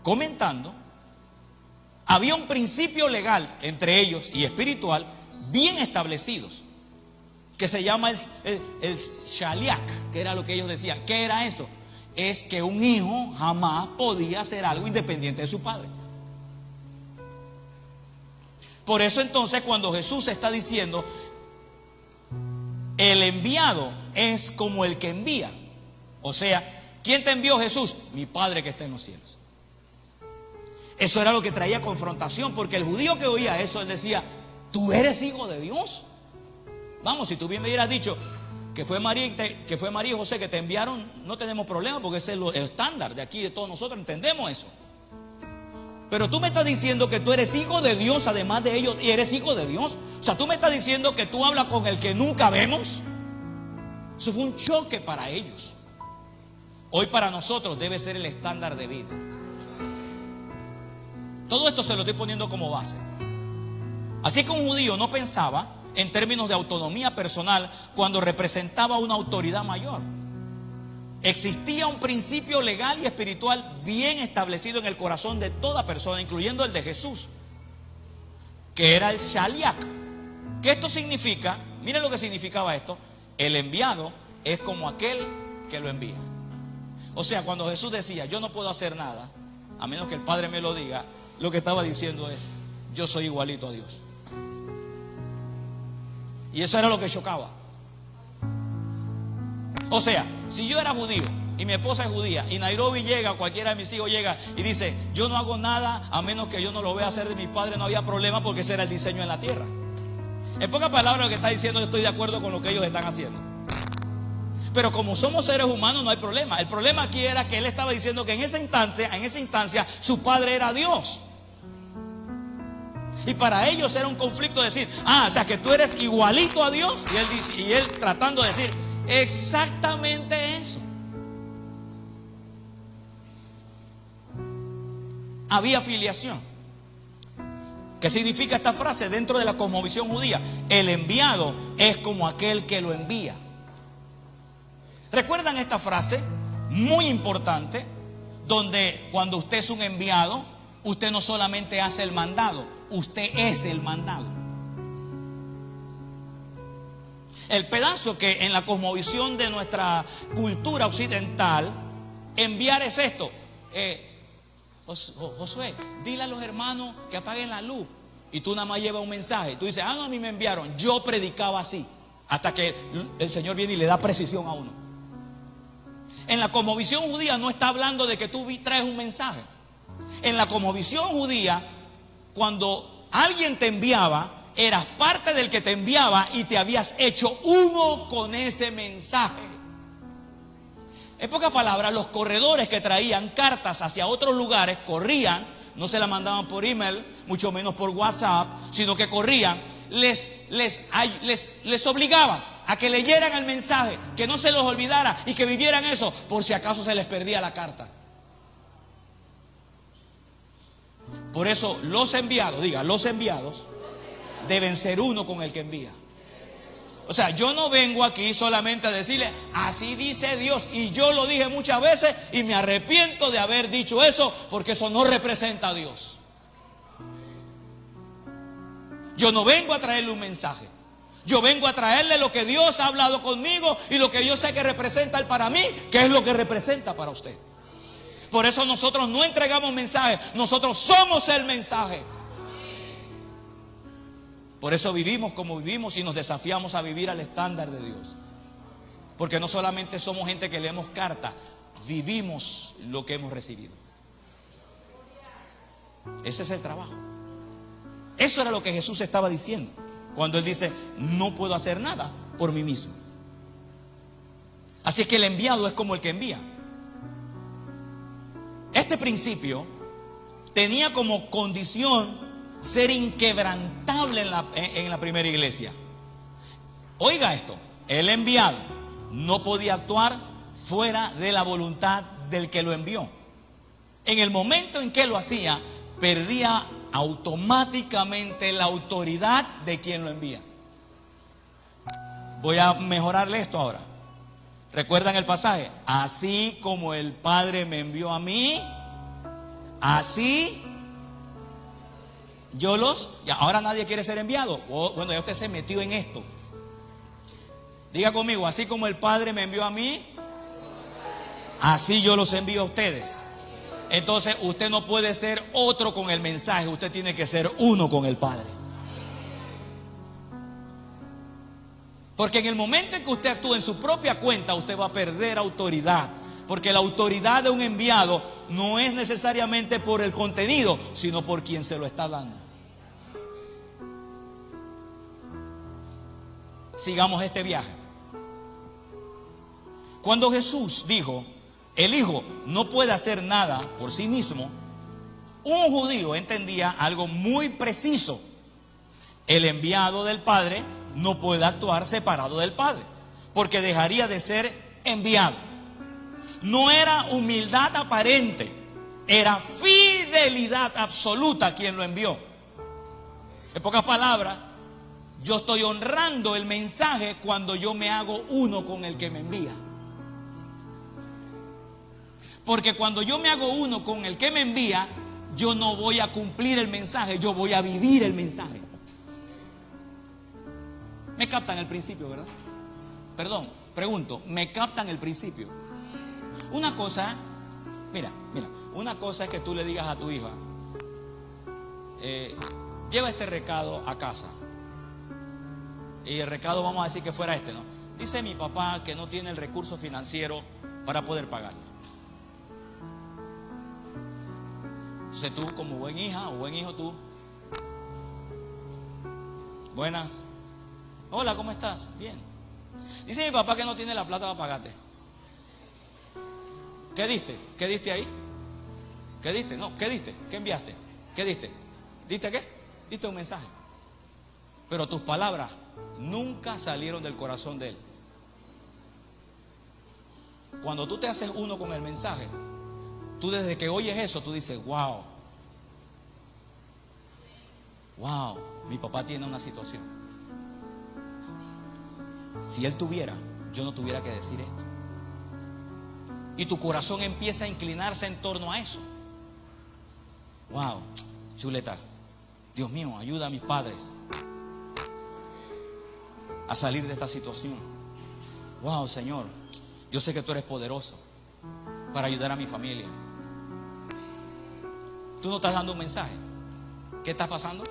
comentando, había un principio legal entre ellos y espiritual bien establecidos, que se llama el shaliach, que era lo que ellos decían. ¿Qué era eso? Es que un hijo jamás podía hacer algo independiente de su padre. Por eso entonces cuando Jesús está diciendo: el enviado es como el que envía. O sea, ¿quién te envió, Jesús? Mi Padre que está en los cielos. Eso era lo que traía confrontación, porque el judío que oía eso, él decía: ¿tú eres hijo de Dios? Vamos, si tú bien me hubieras dicho que fue María y José que te enviaron, no tenemos problema, porque ese es el estándar de aquí, de todos nosotros, entendemos eso. Pero tú me estás diciendo que tú eres hijo de Dios, además de ellos, y eres hijo de Dios. O sea, tú me estás diciendo que tú hablas con el que nunca vemos. Eso fue un choque para ellos. Hoy para nosotros debe ser el estándar de vida. Todo esto se lo estoy poniendo como base. Así que un judío no pensaba en términos de autonomía personal cuando representaba una autoridad mayor. Existía un principio legal y espiritual bien establecido en el corazón de toda persona, incluyendo el de Jesús, que era el shaliach. ¿Qué esto significa? Miren lo que significaba esto: el enviado es como aquel que lo envía. O sea, cuando Jesús decía: yo no puedo hacer nada a menos que el Padre me lo diga, lo que estaba diciendo es: yo soy igualito a Dios. Y eso era lo que chocaba. O sea, si yo era judío y mi esposa es judía y Nairobi llega, cualquiera de mis hijos llega y dice: yo no hago nada a menos que yo no lo vea hacer de mi padre, no había problema, porque ese era el diseño en la tierra. En pocas palabras, lo que está diciendo: yo estoy de acuerdo con lo que ellos están haciendo. Pero como somos seres humanos, no hay problema. El problema aquí era que él estaba diciendo que en esa instancia su padre era Dios. Y para ellos era un conflicto decir: o sea, que tú eres igualito a Dios. Y él tratando de decir exactamente eso. Había filiación. ¿Qué significa esta frase dentro de la cosmovisión judía? El enviado es como aquel que lo envía. ¿Recuerdan esta frase? Muy importante, donde cuando usted es un enviado, usted no solamente hace el mandado, usted es el mandado. El pedazo que en la cosmovisión de nuestra cultura occidental, enviar es esto: Josué, dile a los hermanos que apaguen la luz. Y tú nada más llevas un mensaje. Tú dices: no, a mí me enviaron. Yo predicaba así. Hasta que el Señor viene y le da precisión a uno. En la cosmovisión judía no está hablando de que tú traes un mensaje. En la cosmovisión judía, cuando alguien te enviaba, eras parte del que te enviaba y te habías hecho uno con ese mensaje. En pocas palabras, los corredores que traían cartas hacia otros lugares corrían, no se la mandaban por email, mucho menos por WhatsApp, sino que corrían, les obligaban a que leyeran el mensaje, que no se los olvidara y que vivieran eso por si acaso se les perdía la carta. Por eso los enviados deben ser uno con el que envía. O sea, yo no vengo aquí solamente a decirle: así dice Dios. Y yo lo dije muchas veces y me arrepiento de haber dicho eso, porque eso no representa a Dios. Yo no vengo a traerle un mensaje. Yo vengo a traerle lo que Dios ha hablado conmigo y lo que yo sé que representa Él para mí, que es lo que representa para usted. Por eso nosotros no entregamos mensajes, nosotros somos el mensaje. Por eso vivimos como vivimos y nos desafiamos a vivir al estándar de Dios. Porque no solamente somos gente que leemos cartas, vivimos lo que hemos recibido. Ese es el trabajo. Eso era lo que Jesús estaba diciendo cuando Él dice: no puedo hacer nada por mí mismo. Así es que el enviado es como el que envía. Este principio tenía como condición ser inquebrantable en la primera iglesia. Oiga esto: el enviado no podía actuar fuera de la voluntad del que lo envió. En el momento en que lo hacía, perdía automáticamente la autoridad de quien lo envía. Voy a mejorarle esto ahora. ¿Recuerdan el pasaje? Así como el Padre me envió a mí, así yo los... Ahora nadie quiere ser enviado. Bueno, ya usted se metió en esto. Diga conmigo, así como el Padre me envió a mí, así yo los envío a ustedes. Entonces usted no puede ser otro con el mensaje, usted tiene que ser uno con el Padre. Porque en el momento en que usted actúa en su propia cuenta, usted va a perder autoridad. Porque la autoridad de un enviado no es necesariamente por el contenido, sino por quien se lo está dando. Sigamos este viaje. Cuando Jesús dijo, el Hijo no puede hacer nada por sí mismo, un judío entendía algo muy preciso. El enviado del Padre no puede actuar separado del Padre, porque dejaría de ser enviado. No era humildad aparente, era fidelidad absoluta quien lo envió. En pocas palabras, yo estoy honrando el mensaje cuando yo me hago uno con el que me envía. Porque cuando yo me hago uno con el que me envía, yo no voy a cumplir el mensaje, yo voy a vivir el mensaje. ¿Me captan el principio, verdad? Perdón, pregunto, ¿me captan el principio? Una cosa, mira, una cosa es que tú le digas a tu hija, lleva este recado a casa. Y el recado vamos a decir que fuera este, ¿no? Dice mi papá que no tiene el recurso financiero para poder pagarlo. Entonces tú, como buen hija o buen hijo, tú, buenas, hola, ¿cómo estás? Bien. Dice mi papá que no tiene la plata para pagarte. ¿Qué diste? ¿Qué diste ahí? ¿Qué diste? No, ¿qué diste? ¿Qué enviaste? ¿Qué diste? ¿Diste qué? Diste un mensaje. Pero tus palabras nunca salieron del corazón de él. Cuando tú te haces uno con el mensaje, tú desde que oyes eso, tú dices, wow, mi papá tiene una situación. Si él tuviera, yo no tuviera que decir esto. Y tu corazón empieza a inclinarse en torno a eso. Wow, chuleta. Dios mío, ayuda a mis padres a salir de esta situación. Wow, Señor, yo sé que tú eres poderoso para ayudar a mi familia. Tú no estás dando un mensaje. ¿Qué está pasando?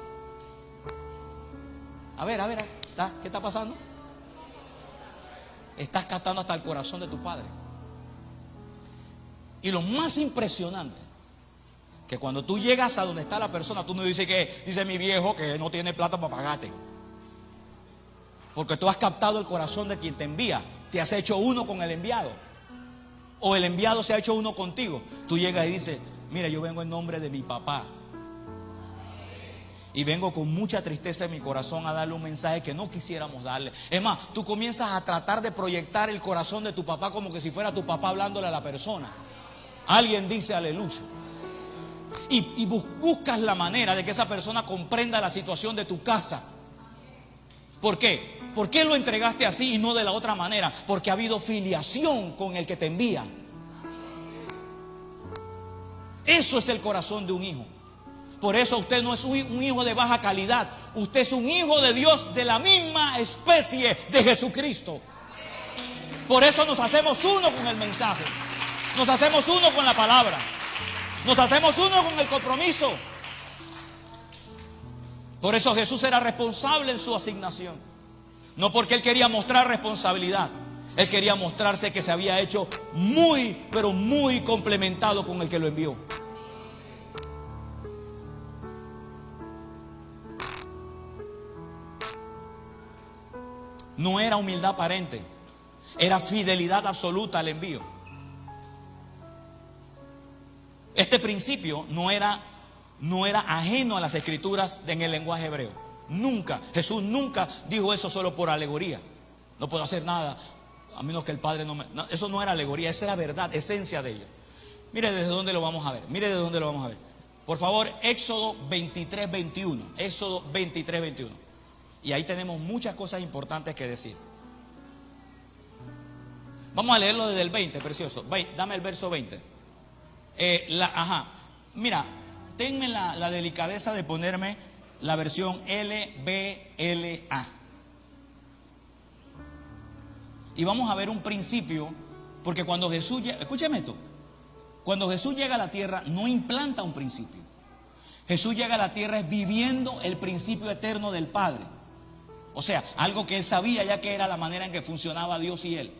A ver, ¿qué está pasando? Estás captando hasta el corazón de tu padre. Y lo más impresionante, que cuando tú llegas a donde está la persona, tú no dices que, dice mi viejo que no tiene plata para pagarte. Porque tú has captado el corazón de quien te envía. Te has hecho uno con el enviado. O el enviado se ha hecho uno contigo. Tú llegas y dices, mira, yo vengo en nombre de mi papá. Y vengo con mucha tristeza en mi corazón a darle un mensaje que no quisiéramos darle. Es más, tú comienzas a tratar de proyectar el corazón de tu papá como que si fuera tu papá hablándole a la persona. Alguien dice aleluya. Y buscas la manera de que esa persona comprenda la situación de tu casa. ¿Por qué? ¿Por qué lo entregaste así y no de la otra manera? Porque ha habido filiación con el que te envía. Eso es el corazón de un hijo. Por eso usted no es un hijo de baja calidad. Usted es un hijo de Dios de la misma especie de Jesucristo. Por eso nos hacemos uno con el mensaje. Nos hacemos uno con la palabra. Nos hacemos uno con el compromiso. Por eso Jesús era responsable en su asignación. No porque él quería mostrar responsabilidad. Él quería mostrarse que se había hecho muy, pero muy complementado con el que lo envió. No era humildad aparente, era fidelidad absoluta al envío. Este principio no era ajeno a las escrituras en el lenguaje hebreo. Nunca, Jesús nunca dijo eso solo por alegoría. No puedo hacer nada. a menos que el Padre no, eso no era alegoría, esa era verdad, esencia de ellos. Mire desde dónde lo vamos a ver, mire de dónde lo vamos a ver. Por favor, Éxodo 23, 21. Éxodo 23, 21. Y ahí tenemos muchas cosas importantes que decir. Vamos a leerlo desde el 20, precioso. Dame el verso 20. Mira, tenme la delicadeza de ponerme la versión LBLA. Y vamos a ver un principio, porque cuando Jesús llega, escúchame esto, cuando Jesús llega a la tierra no implanta un principio. Jesús llega a la tierra es viviendo el principio eterno del Padre. O sea, algo que él sabía ya que era la manera en que funcionaba Dios y él.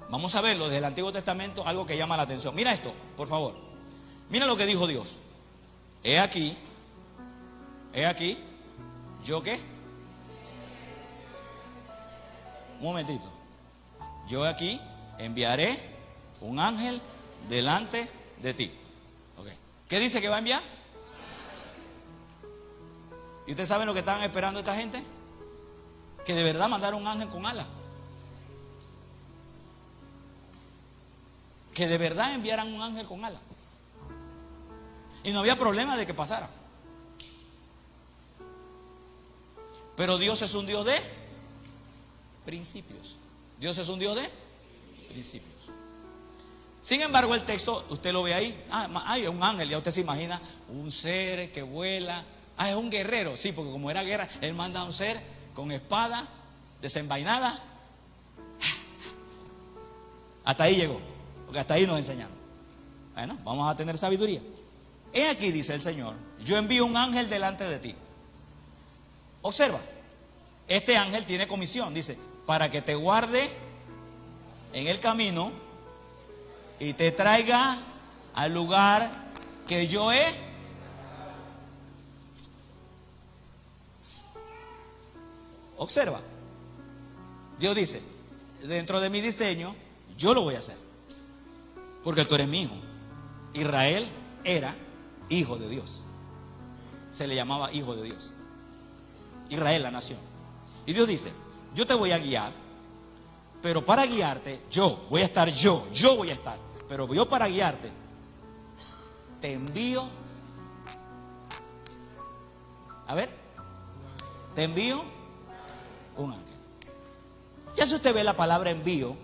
Vamos a verlo desde el Antiguo Testamento, algo que llama la atención. Mira esto, por favor. Mira lo que dijo Dios. He aquí, ¿yo qué? Un momentito. Yo aquí enviaré un ángel delante de ti. Okay. ¿Qué dice que va a enviar? ¿Y ustedes saben lo que estaban esperando esta gente? Que de verdad mandara un ángel con alas. Que de verdad enviaran un ángel con alas. Y no había problema de que pasara. Pero Dios es un Dios de principios. Dios es un Dios de principios. Sin embargo, el texto, usted lo ve ahí. Hay un ángel, ya usted se imagina un ser que vuela. Es un guerrero, sí, porque como era guerra, él manda a un ser con espada desenvainada. Hasta ahí llegó, porque hasta ahí nos enseñaron. Bueno, vamos a tener sabiduría. He aquí, dice el Señor, yo envío un ángel delante de ti. Observa, este ángel tiene comisión, dice, para que te guarde en el camino y te traiga al lugar que yo he. Observa, Dios dice, dentro de mi diseño, yo lo voy a hacer, porque tú eres mi hijo. Israel era hijo de Dios, se le llamaba hijo de Dios. Israel, la nación. Y Dios dice, yo te voy a guiar, pero para guiarte, yo voy a estar, pero yo para guiarte, te envío, te envío un ángel. Ya si usted ve la palabra envío,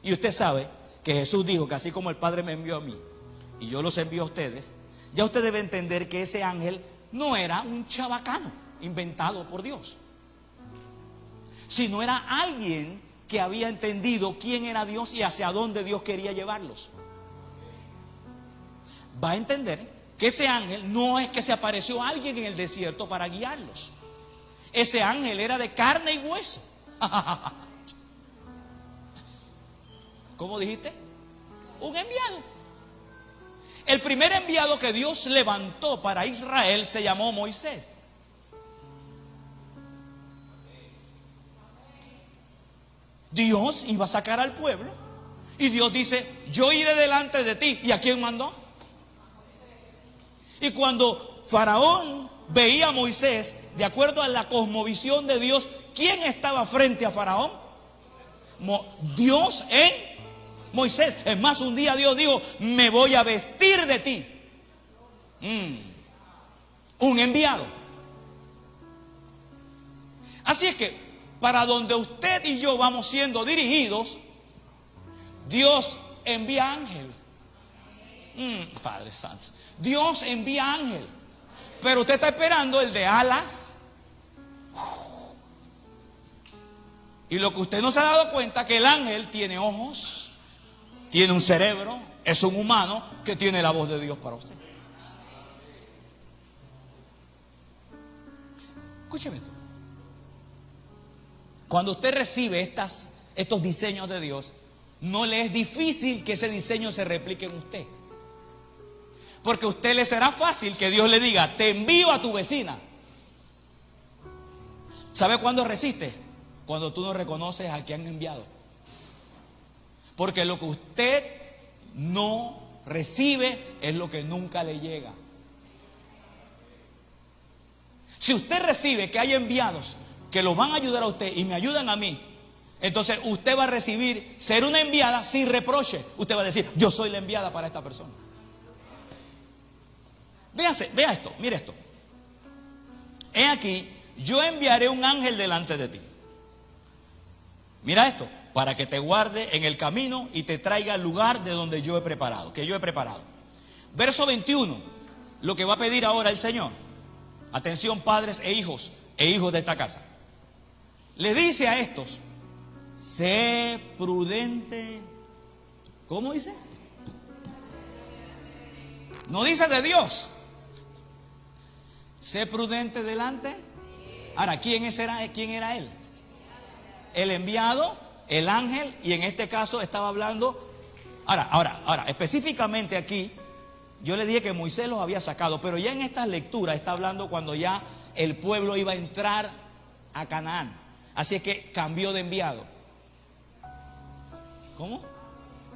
y usted sabe que Jesús dijo que así como el Padre me envió a mí, y yo los envío a ustedes, ya usted debe entender que ese ángel no era un chabacano inventado por Dios, sino era alguien que había entendido quién era Dios y hacia dónde Dios quería llevarlos. Va a entender que ese ángel no es que se apareció a alguien en el desierto para guiarlos. Ese ángel era de carne y hueso. ¿Cómo dijiste? Un enviado. El primer enviado que Dios levantó para Israel se llamó Moisés. Dios iba a sacar al pueblo y Dios dice, yo iré delante de ti. ¿Y a quién mandó? Y cuando Faraón veía a Moisés, de acuerdo a la cosmovisión de Dios, ¿quién estaba frente a Faraón? Dios en Moisés. Es más, un día Dios dijo, me voy a vestir de ti. Un enviado. Así es que para donde usted y yo vamos siendo dirigidos, Dios envía ángel. Padre Santo, Dios envía ángel, pero usted está esperando el de alas. Y lo que usted no se ha dado cuenta, que el ángel tiene ojos, tiene un cerebro, es un humano que tiene la voz de Dios para usted. Escúcheme esto. Cuando usted recibe estos diseños de Dios, no le es difícil que ese diseño se replique en usted. Porque a usted le será fácil que Dios le diga, te envío a tu vecina. ¿Sabe cuándo resiste? Cuando tú no reconoces a quien han enviado. Porque lo que usted no recibe es lo que nunca le llega. Si usted recibe que hay enviados, que los van a ayudar a usted y me ayudan a mí, entonces usted va a recibir ser una enviada sin reproche. Usted va a decir, yo soy la enviada para esta persona. Vea esto, mire esto. He aquí, yo enviaré un ángel delante de ti. Mira esto, para que te guarde en el camino y te traiga al lugar de donde yo he preparado, que yo he preparado. Verso 21, lo que va a pedir ahora el Señor. Atención, padres e hijos de esta casa. Le dice a estos, sé prudente. ¿Cómo dice? No dice de Dios. Sé prudente delante. Ahora, ¿quién era él? El enviado, el ángel, y en este caso estaba hablando. Ahora, específicamente aquí, yo le dije que Moisés los había sacado, pero ya en esta lectura está hablando cuando ya el pueblo iba a entrar a Canaán. Así es que cambió de enviado. ¿Cómo?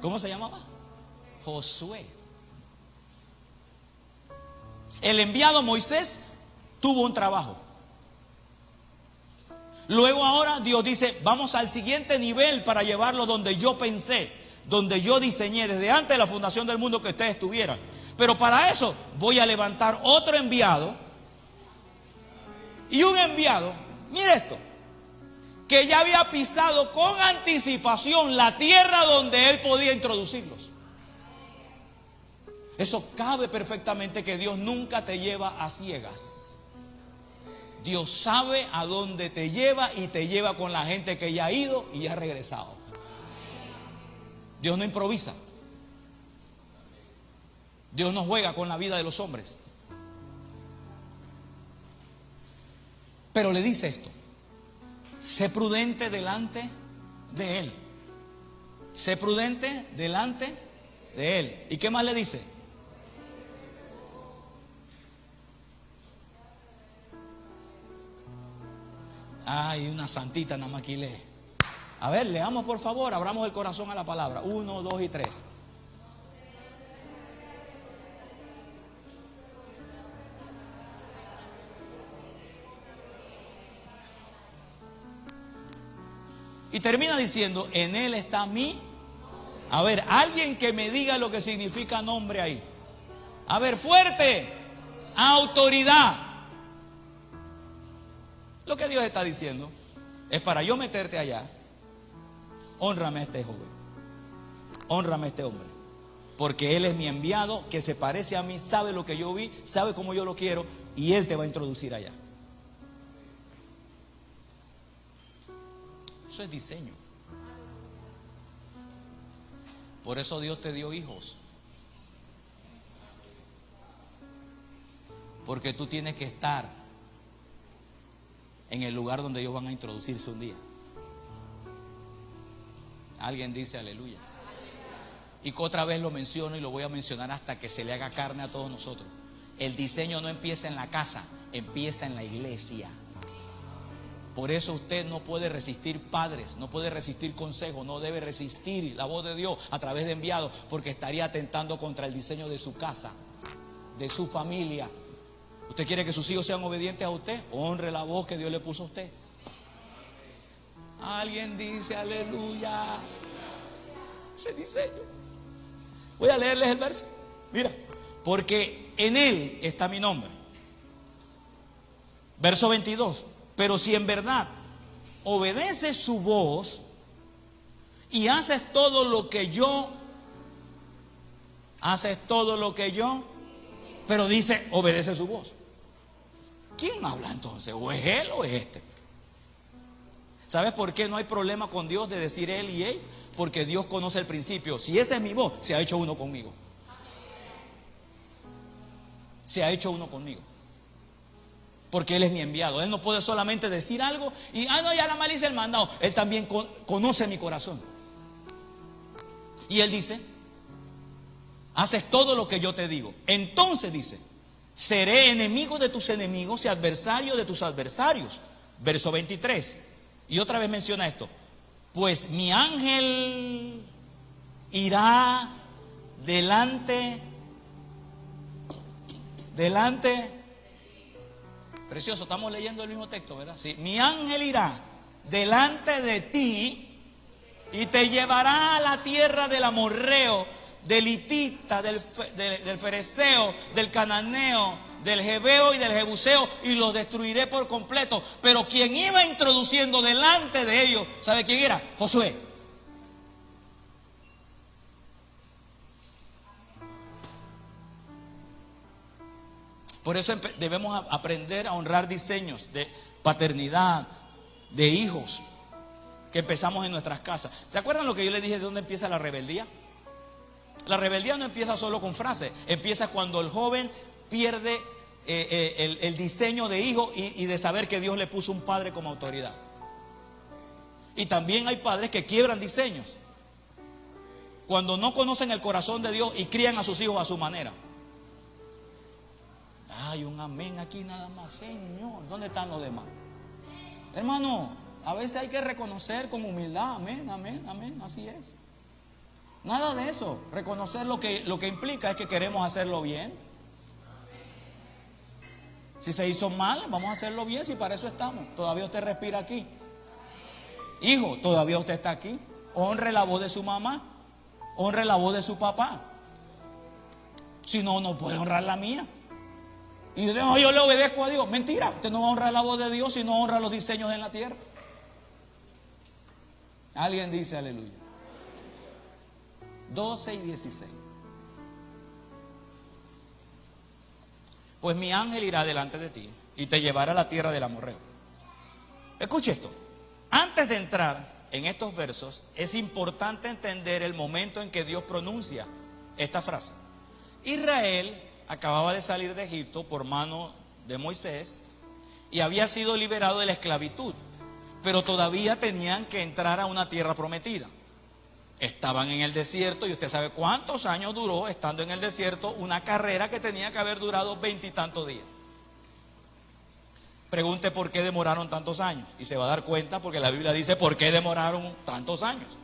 ¿Cómo se llamaba? Josué. El enviado Moisés tuvo un trabajo. Luego ahora Dios dice, vamos al siguiente nivel para llevarlo donde yo pensé, donde yo diseñé desde antes de la fundación del mundo que ustedes estuvieran. Pero para eso voy a levantar otro enviado. Y un enviado, mire esto, que ya había pisado con anticipación la tierra donde él podía introducirlos. Eso cabe perfectamente, que Dios nunca te lleva a ciegas. Dios sabe a dónde te lleva y te lleva con la gente que ya ha ido y ya ha regresado. Dios no improvisa. Dios no juega con la vida de los hombres. Pero le dice esto: sé prudente delante de Él. Sé prudente delante de Él. ¿Y qué más le dice? Ay, una santita nada más que lee. A ver, leamos por favor, abramos el corazón a la palabra. 1, 2 y 3. Y termina diciendo, en Él está mi. A ver, alguien que me diga lo que significa nombre ahí. A ver, fuerte. Autoridad. Lo que Dios está diciendo es, para yo meterte allá, hónrame a este joven, hónrame a este hombre, porque él es mi enviado, que se parece a mí, sabe lo que yo vi, sabe cómo yo lo quiero, y él te va a introducir allá. Eso es diseño. Por eso Dios te dio hijos, porque tú tienes que estar en el lugar donde ellos van a introducirse un día. Alguien dice aleluya. Y que otra vez lo menciono y lo voy a mencionar hasta que se le haga carne a todos nosotros. El diseño no empieza en la casa, empieza en la iglesia. Por eso usted no puede resistir padres, no puede resistir consejos, no debe resistir la voz de Dios a través de enviados, porque estaría atentando contra el diseño de su casa, de su familia. ¿Usted quiere que sus hijos sean obedientes a usted? Honre la voz que Dios le puso a usted. Alguien dice aleluya. Ese diseño. Voy a leerles el verso. Mira, porque en Él está mi nombre. Verso 22. Pero si en verdad obedeces su voz y haces todo lo que yo, pero dice, obedece su voz. ¿Quién habla entonces? ¿O es él o es este? ¿Sabes por qué no hay problema con Dios de decir él y él? Porque Dios conoce el principio. Si esa es mi voz, se ha hecho uno conmigo. Se ha hecho uno conmigo. Porque Él es mi enviado. Él no puede solamente decir algo y, no, ya la malicia el mandado. Él también conoce mi corazón. Y Él dice, haces todo lo que yo te digo. Entonces dice, seré enemigo de tus enemigos y adversario de tus adversarios. Verso 23. Y otra vez menciona esto. Pues mi ángel irá delante Precioso, estamos leyendo el mismo texto, ¿verdad? Sí. Mi ángel irá delante de ti y te llevará a la tierra del amorreo, del hitita, del fereceo, del cananeo, del jebeo y del jebuseo, y los destruiré por completo. Pero quien iba introduciendo delante de ellos, ¿sabe quién era? Josué. Por eso debemos aprender a honrar diseños de paternidad, de hijos, que empezamos en nuestras casas. ¿Se acuerdan lo que yo les dije de dónde empieza la rebeldía? La rebeldía no empieza solo con frases, empieza cuando el joven pierde el diseño de hijo y de saber que Dios le puso un padre como autoridad. Y también hay padres que quiebran diseños cuando no conocen el corazón de Dios y crían a sus hijos a su manera. Hay un amén aquí nada más, Señor. ¿Dónde están los demás? Hermano, a veces hay que reconocer con humildad, amén, amén, amén, así es. Nada de eso. Reconocer lo que implica es que queremos hacerlo bien. Si se hizo mal, vamos a hacerlo bien, si para eso estamos. Todavía usted respira aquí. Hijo, todavía usted está aquí. Honre la voz de su mamá, honre la voz de su papá. Si no, no puede honrar la mía. Y no, yo le obedezco a Dios. Mentira, usted no va a honrar la voz de Dios si no honra los diseños en la tierra. Alguien dice aleluya. 12 y 16. Pues mi ángel irá delante de ti y te llevará a la tierra del amorreo. Escuche esto. Antes de entrar en estos versos, es importante entender el momento en que Dios pronuncia esta frase. Israel acababa de salir de Egipto por mano de Moisés y había sido liberado de la esclavitud, pero todavía tenían que entrar a una tierra prometida. Estaban en el desierto y usted sabe cuántos años duró estando en el desierto una carrera que tenía que haber durado 20 y tantos días. Pregunte por qué demoraron tantos años y se va a dar cuenta, porque la Biblia dice por qué demoraron tantos años.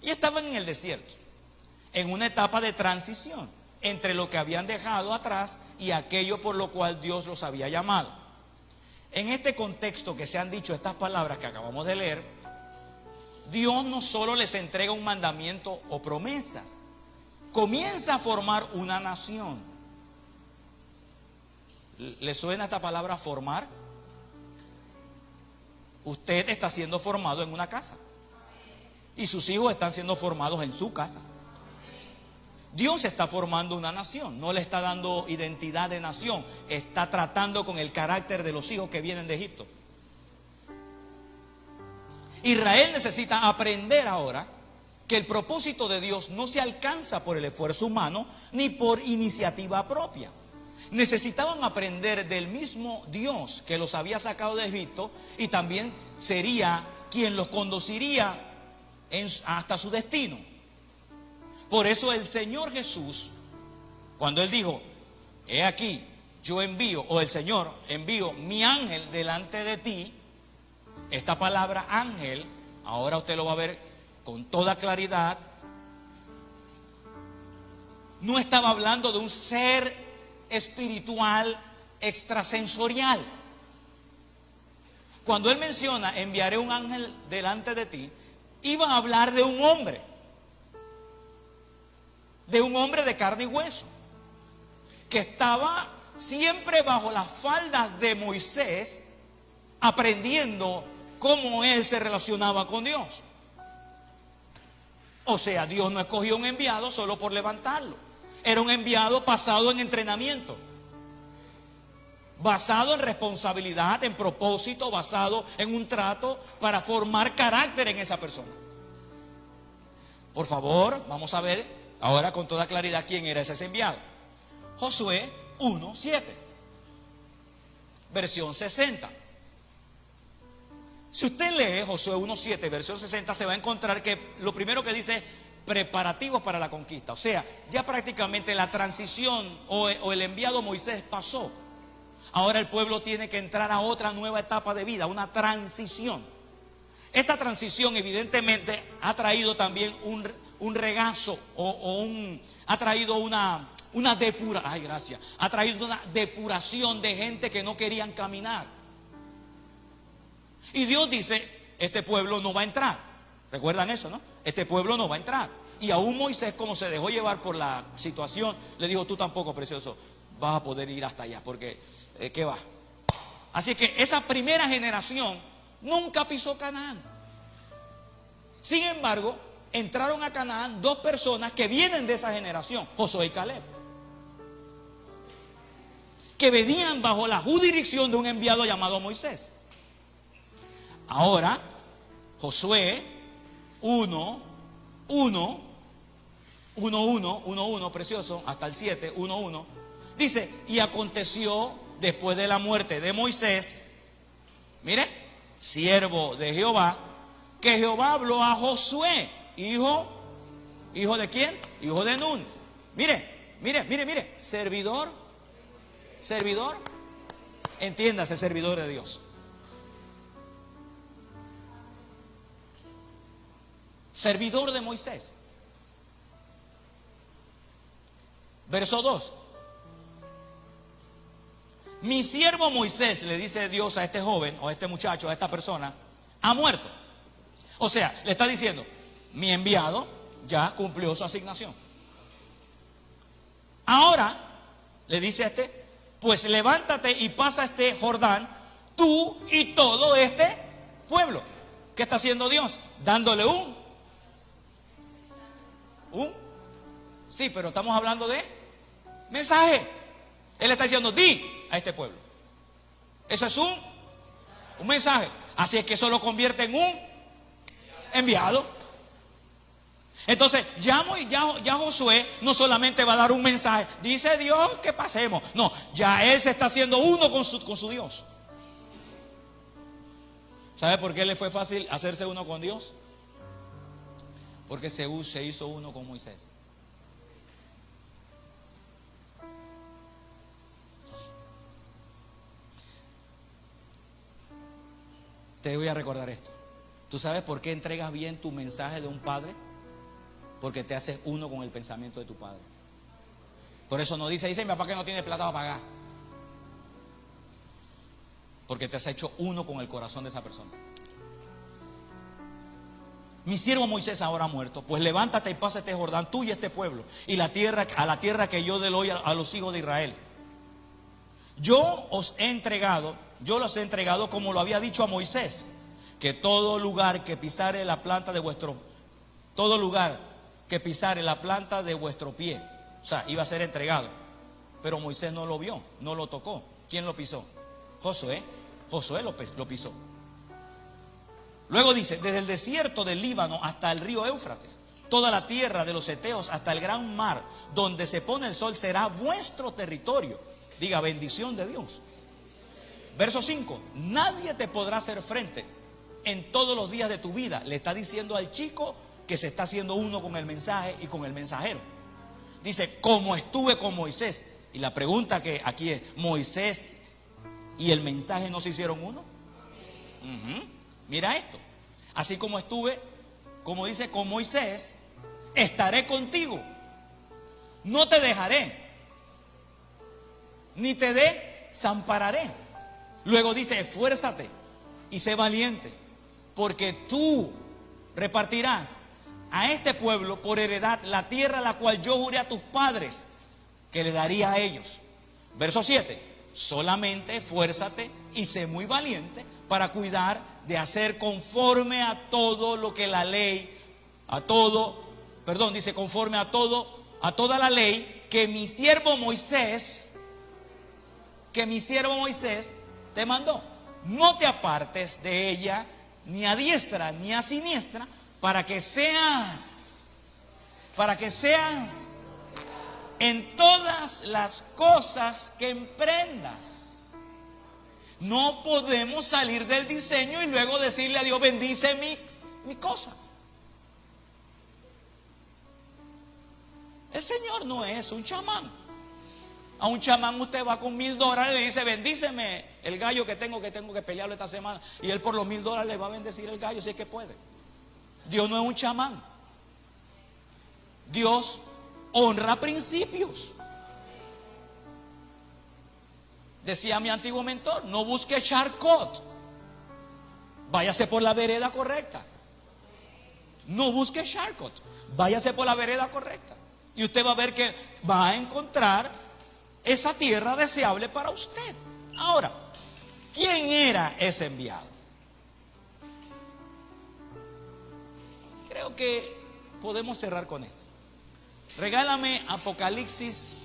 Y estaban en el desierto, en una etapa de transición entre lo que habían dejado atrás y aquello por lo cual Dios los había llamado. En este contexto que se han dicho estas palabras que acabamos de leer, Dios no solo les entrega un mandamiento o promesas, comienza a formar una nación. ¿Le suena esta palabra formar? Usted está siendo formado en una casa y sus hijos están siendo formados en su casa. Dios está formando una nación, no le está dando identidad de nación, está tratando con el carácter de los hijos que vienen de Egipto. Israel necesita aprender ahora que el propósito de Dios no se alcanza por el esfuerzo humano ni por iniciativa propia. Necesitaban aprender del mismo Dios que los había sacado de Egipto y también sería quien los conduciría hasta su destino. Por eso el Señor Jesús, cuando Él dijo, he aquí, yo envío, o el Señor envío mi ángel delante de ti, esta palabra ángel, ahora usted lo va a ver con toda claridad, no estaba hablando de un ser espiritual extrasensorial. Cuando Él menciona, enviaré un ángel delante de ti, iba a hablar de un hombre de carne y hueso, que estaba siempre bajo las faldas de Moisés, aprendiendo cómo él se relacionaba con Dios. O sea, Dios no escogió un enviado solo por levantarlo. Era un enviado basado en entrenamiento, basado en responsabilidad, en propósito, basado en un trato para formar carácter en esa persona. Por favor, vamos a ver ahora con toda claridad quién era ese enviado. Josué 1:7, versión 60. Si usted lee Josué 1:7, versión 60, se va a encontrar que lo primero que dice es preparativos para la conquista. O sea, ya prácticamente la transición o el enviado Moisés pasó. Ahora el pueblo tiene que entrar a otra nueva etapa de vida, una transición. Esta transición evidentemente ha traído también un regazo ha traído una ay, gracias, ha traído una depuración de gente que no querían caminar. Y Dios dice, este pueblo no va a entrar. ¿Recuerdan eso, no? Este pueblo no va a entrar. Y aún Moisés, como se dejó llevar por la situación, le dijo, tú tampoco, precioso, vas a poder ir hasta allá, porque ¿qué va? Así que esa primera generación nunca pisó Canaán. Sin embargo, entraron a Canaán dos personas que vienen de esa generación, Josué y Caleb, que venían bajo la jurisdicción de un enviado llamado Moisés. Ahora, Josué 1:1, precioso, hasta el 7, 1:1, dice, y aconteció después de la muerte de Moisés, mire, siervo de Jehová, que Jehová habló a Josué, hijo de quién? Hijo de Nun. Mire, servidor, entiéndase, servidor de Dios. Servidor de Moisés. Verso 2. Mi siervo Moisés, le dice Dios a este joven, o a este muchacho, a esta persona, ha muerto. O sea, le está diciendo, mi enviado ya cumplió su asignación. Ahora, le dice a este, pues levántate y pasa este Jordán, tú y todo este pueblo. ¿Qué está haciendo Dios? Dándole sí, pero estamos hablando de mensaje. Él está diciendo, di a este pueblo. Eso es un mensaje. Así es que eso lo convierte en un enviado. Entonces, ya Josué no solamente va a dar un mensaje, dice Dios que pasemos. No, ya él se está haciendo uno con su Dios. ¿Sabe por qué le fue fácil hacerse uno con Dios? Porque se hizo uno con Moisés. Te voy a recordar esto. ¿Tú sabes por qué entregas bien tu mensaje de un padre? Porque te haces uno con el pensamiento de tu padre. Por eso no dice mi papá que no tiene plata para pagar. Porque te has hecho uno con el corazón de esa persona. Mi siervo Moisés ahora ha muerto, pues levántate y pasa este Jordán, tú y este pueblo, y a la tierra que yo doy a los hijos de Israel. Yo los he entregado como lo había dicho a Moisés, que todo lugar que pisare la planta de vuestro pie, o sea, iba a ser entregado. Pero Moisés no lo vio, no lo tocó. ¿Quién lo pisó? Josué lo pisó. Luego dice, desde el desierto del Líbano hasta el río Éufrates, toda la tierra de los heteos hasta el gran mar, donde se pone el sol, será vuestro territorio. Diga, bendición de Dios. Verso 5, nadie te podrá hacer frente en todos los días de tu vida. Le está diciendo al chico que se está haciendo uno con el mensaje y con el mensajero. Dice, como estuve con Moisés. Y la pregunta que aquí es, ¿Moisés y el mensaje no se hicieron uno? Mira esto. Así como estuve, como dice, con Moisés, estaré contigo. No te dejaré, ni te desampararé. Luego dice, esfuérzate y sé valiente, porque tú repartirás a este pueblo por heredad la tierra la cual yo juré a tus padres que le daría a ellos. Verso 7, solamente esfuérzate y sé muy valiente para cuidar de hacer conforme a todo lo que la ley, conforme a toda la ley que mi siervo Moisés te mandó. No te apartes de ella, ni a diestra ni a siniestra, para que seas en todas las cosas que emprendas. No podemos salir del diseño y luego decirle a Dios, bendice mi cosa. El Señor no es un chamán. A un chamán usted va con $1,000 y le dice, bendíceme el gallo que tengo que pelearlo esta semana. Y él por los $1,000 le va a bendecir el gallo si es que puede. Dios no es un chamán. Dios honra principios. Decía mi antiguo mentor, no busque shortcut, váyase por la vereda correcta. No busque shortcut, váyase por la vereda correcta. Y usted va a ver que va a encontrar esa tierra deseable para usted. Ahora, ¿quién era ese enviado? Creo que podemos cerrar con esto. Regálame Apocalipsis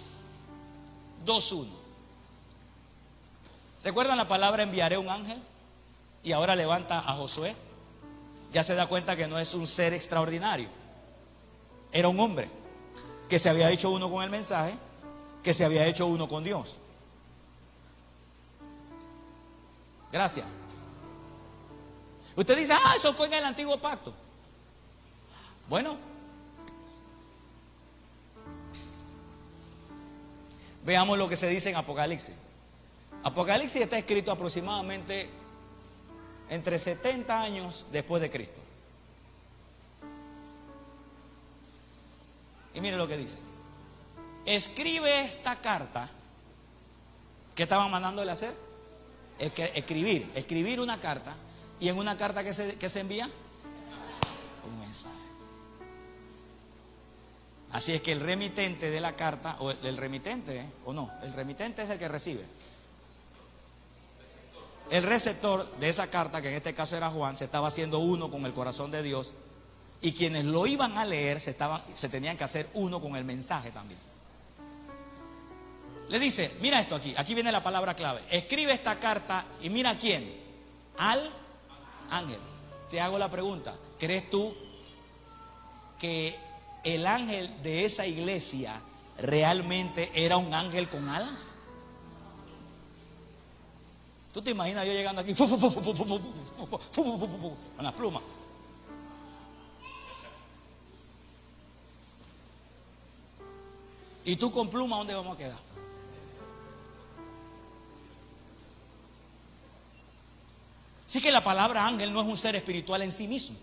2:1. ¿Recuerdan la palabra enviaré un ángel? Y ahora levanta a Josué. Ya se da cuenta que no es un ser extraordinario. Era un hombre que se había hecho uno con el mensaje, que se había hecho uno con Dios. Gracias. Usted dice, eso fue en el antiguo pacto. Bueno, veamos lo que se dice en Apocalipsis. Apocalipsis está escrito aproximadamente entre 70 años después de Cristo. Y mire lo que dice. Escribe esta carta. ¿Qué estaban mandándole a hacer? Escribir una carta. Y en una carta que se envía un mensaje. Así es que el remitente de la carta, o el remitente, o no, el remitente es el que recibe. El receptor de esa carta, que en este caso era Juan, se estaba haciendo uno con el corazón de Dios. Y quienes lo iban a leer se tenían que hacer uno con el mensaje también. Le dice, mira esto aquí viene la palabra clave. Escribe esta carta y mira a quién. Al ángel. Te hago la pregunta, ¿crees tú que el ángel de esa iglesia realmente era un ángel con alas? ¿Tú te imaginas yo llegando aquí con las plumas? ¿Y tú con pluma dónde vamos a quedar? Así que la palabra ángel no es un ser espiritual en sí mismo.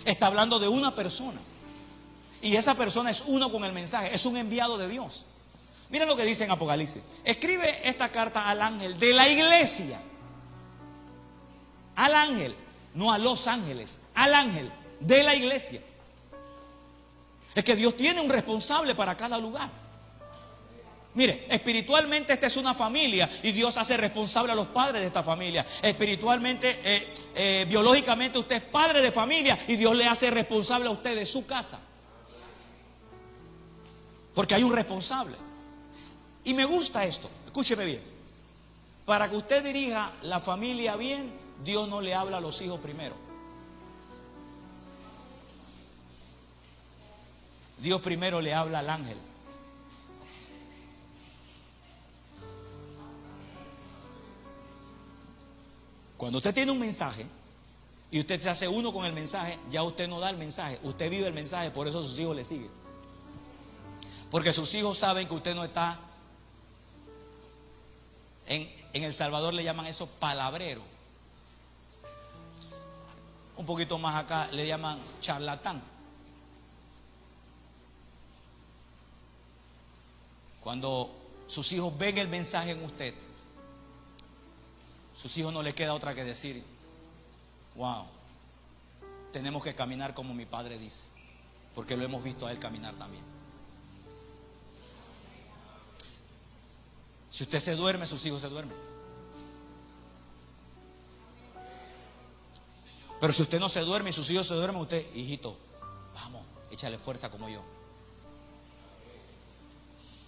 Está hablando de una persona. Y esa persona es uno con el mensaje, es un enviado de Dios. Miren lo que dice en Apocalipsis. Escribe esta carta al ángel de la iglesia. Al ángel, no a los ángeles, al ángel de la iglesia. Es que Dios tiene un responsable para cada lugar. Mire, espiritualmente esta es una familia y Dios hace responsable a los padres de esta familia. Espiritualmente, biológicamente usted es padre de familia y Dios le hace responsable a usted de su casa. Porque hay un responsable. Y me gusta esto, escúcheme bien. Para que usted dirija la familia bien, Dios no le habla a los hijos primero. Dios primero le habla al ángel. Cuando usted tiene un mensaje y usted se hace uno con el mensaje, ya usted no da el mensaje, usted vive el mensaje, por eso sus hijos le siguen. Porque sus hijos saben que usted no está, en El Salvador le llaman eso palabrero. Un poquito más acá le llaman charlatán. Cuando sus hijos ven el mensaje en usted, sus hijos no les queda otra que decir, wow, tenemos que caminar como mi padre dice, porque lo hemos visto a él caminar también. Si usted se duerme, sus hijos se duermen. Pero si usted no se duerme y sus hijos se duermen, usted, hijito, vamos, échale fuerza como yo.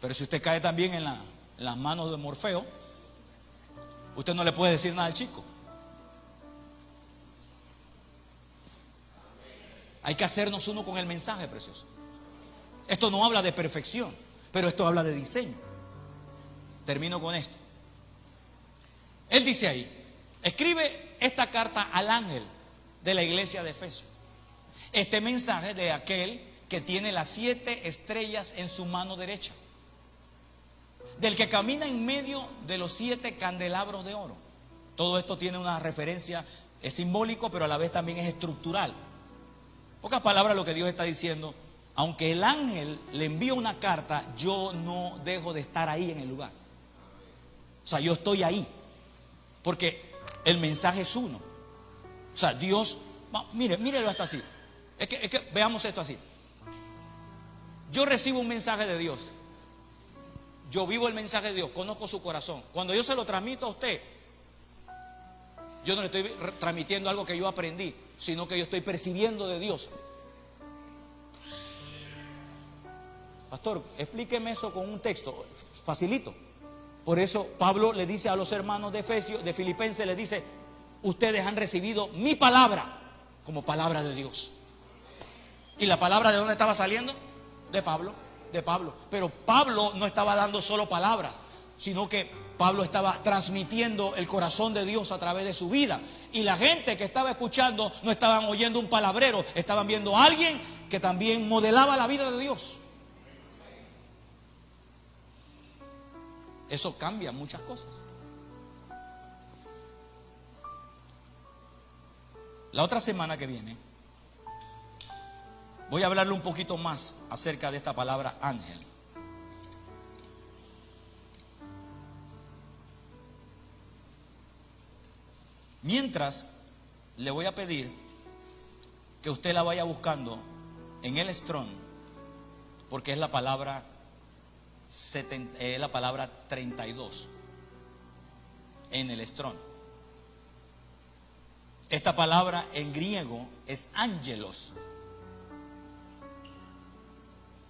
Pero si usted cae también en las manos de Morfeo, usted no le puede decir nada al chico. Hay que hacernos uno con el mensaje, precioso. Esto no habla de perfección, pero esto habla de diseño. Termino con esto. Él dice ahí, escribe esta carta al ángel de la iglesia de Efeso. Este mensaje de aquel que tiene las 7 estrellas en su mano derecha, del que camina en medio de los 7 candelabros de oro. Todo esto tiene una referencia, es simbólico, pero a la vez también es estructural. En pocas palabras, lo que Dios está diciendo, aunque el ángel le envía una carta, yo no dejo de estar ahí en el lugar. O sea, yo estoy ahí. Porque el mensaje es uno. O sea, Dios, mírelo hasta así. Es que veamos esto así. Yo recibo un mensaje de Dios. Yo vivo el mensaje de Dios, conozco su corazón. Cuando yo se lo transmito a usted, yo no le estoy transmitiendo algo que yo aprendí, sino que yo estoy percibiendo de Dios. Pastor, explíqueme eso con un texto, facilito. Por eso Pablo le dice a los hermanos de Efesios, de Filipenses, le dice: ustedes han recibido mi palabra como palabra de Dios. ¿Y la palabra de dónde estaba saliendo? De Pablo. Pero Pablo no estaba dando solo palabras, sino que Pablo estaba transmitiendo el corazón de Dios a través de su vida. Y la gente que estaba escuchando no estaban oyendo un palabrero, estaban viendo a alguien que también modelaba la vida de Dios. Eso cambia muchas cosas. La otra semana que viene voy a hablarle un poquito más acerca de esta palabra ángel. Mientras, le voy a pedir que usted la vaya buscando en el Strong, porque es la palabra 32 en el Strong. Esta palabra en griego es ángelos,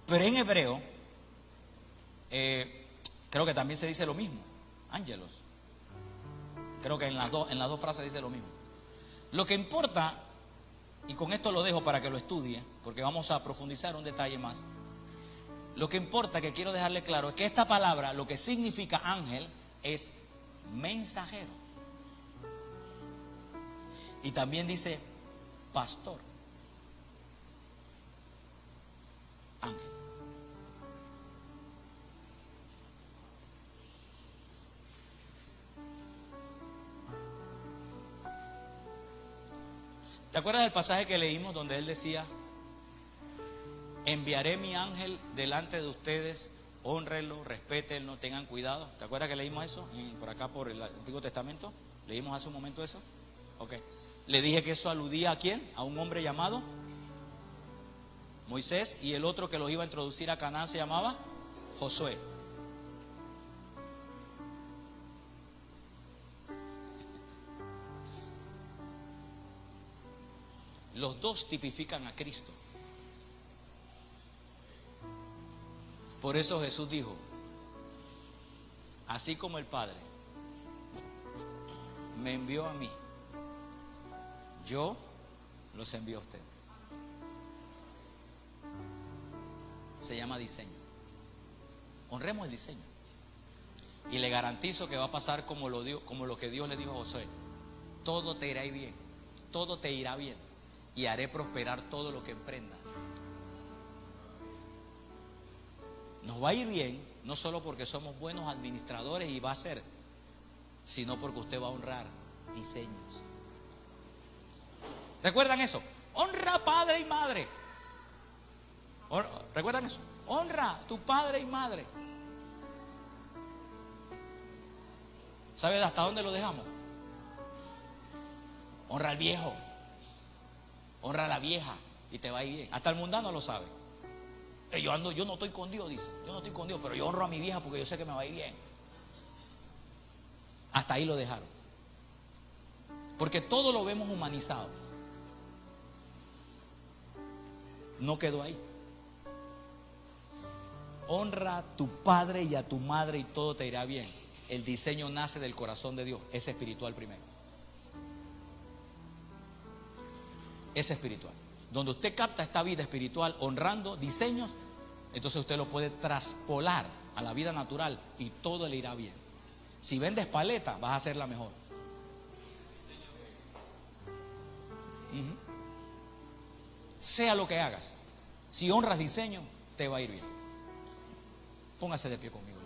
pero en hebreo creo que también se dice lo mismo, ángelos. Creo que en las dos frases dice lo mismo. Lo que importa, y con esto lo dejo para que lo estudie, porque vamos a profundizar un detalle más. Lo que importa, que quiero dejarle claro, es que esta palabra, lo que significa ángel, es mensajero. Y también dice pastor. Ángel. ¿Te acuerdas del pasaje que leímos donde él decía: enviaré mi ángel delante de ustedes, hónrenlo, respétenlo, tengan cuidado? ¿Te acuerdas que leímos eso por acá por el Antiguo Testamento? ¿Leímos hace un momento eso? Ok. Le dije que eso aludía ¿a quién? A un hombre llamado Moisés, y el otro que los iba a introducir a Canaán se llamaba Josué. Los dos tipifican a Cristo. Por eso Jesús dijo: así como el Padre me envió a mí, yo los envío a ustedes. Se llama diseño. Honremos el diseño. Y le garantizo que va a pasar como lo que Dios le dijo a Josué: todo te irá bien, todo te irá bien, y haré prosperar todo lo que emprendas. Nos va a ir bien, no solo porque somos buenos administradores y va a ser, sino porque usted va a honrar diseños. ¿Recuerdan eso? Honra padre y madre. ¿Recuerdan eso? Honra tu padre y madre. ¿Sabes hasta dónde lo dejamos? Honra al viejo, honra a la vieja y te va a ir bien. Hasta el mundano lo sabe. Yo no estoy con Dios, dice. Yo no estoy con Dios, pero yo honro a mi vieja porque yo sé que me va a ir bien. Hasta ahí lo dejaron. Porque todo lo vemos humanizado. No quedó ahí. Honra a tu padre y a tu madre y todo te irá bien. El diseño nace del corazón de Dios. Es espiritual primero. Es espiritual. Donde usted capta esta vida espiritual honrando diseños, entonces usted lo puede traspolar a la vida natural y todo le irá bien. Si vendes paleta, vas a hacerla mejor. Sea lo que hagas, si honras diseño, te va a ir bien. Póngase de pie conmigo.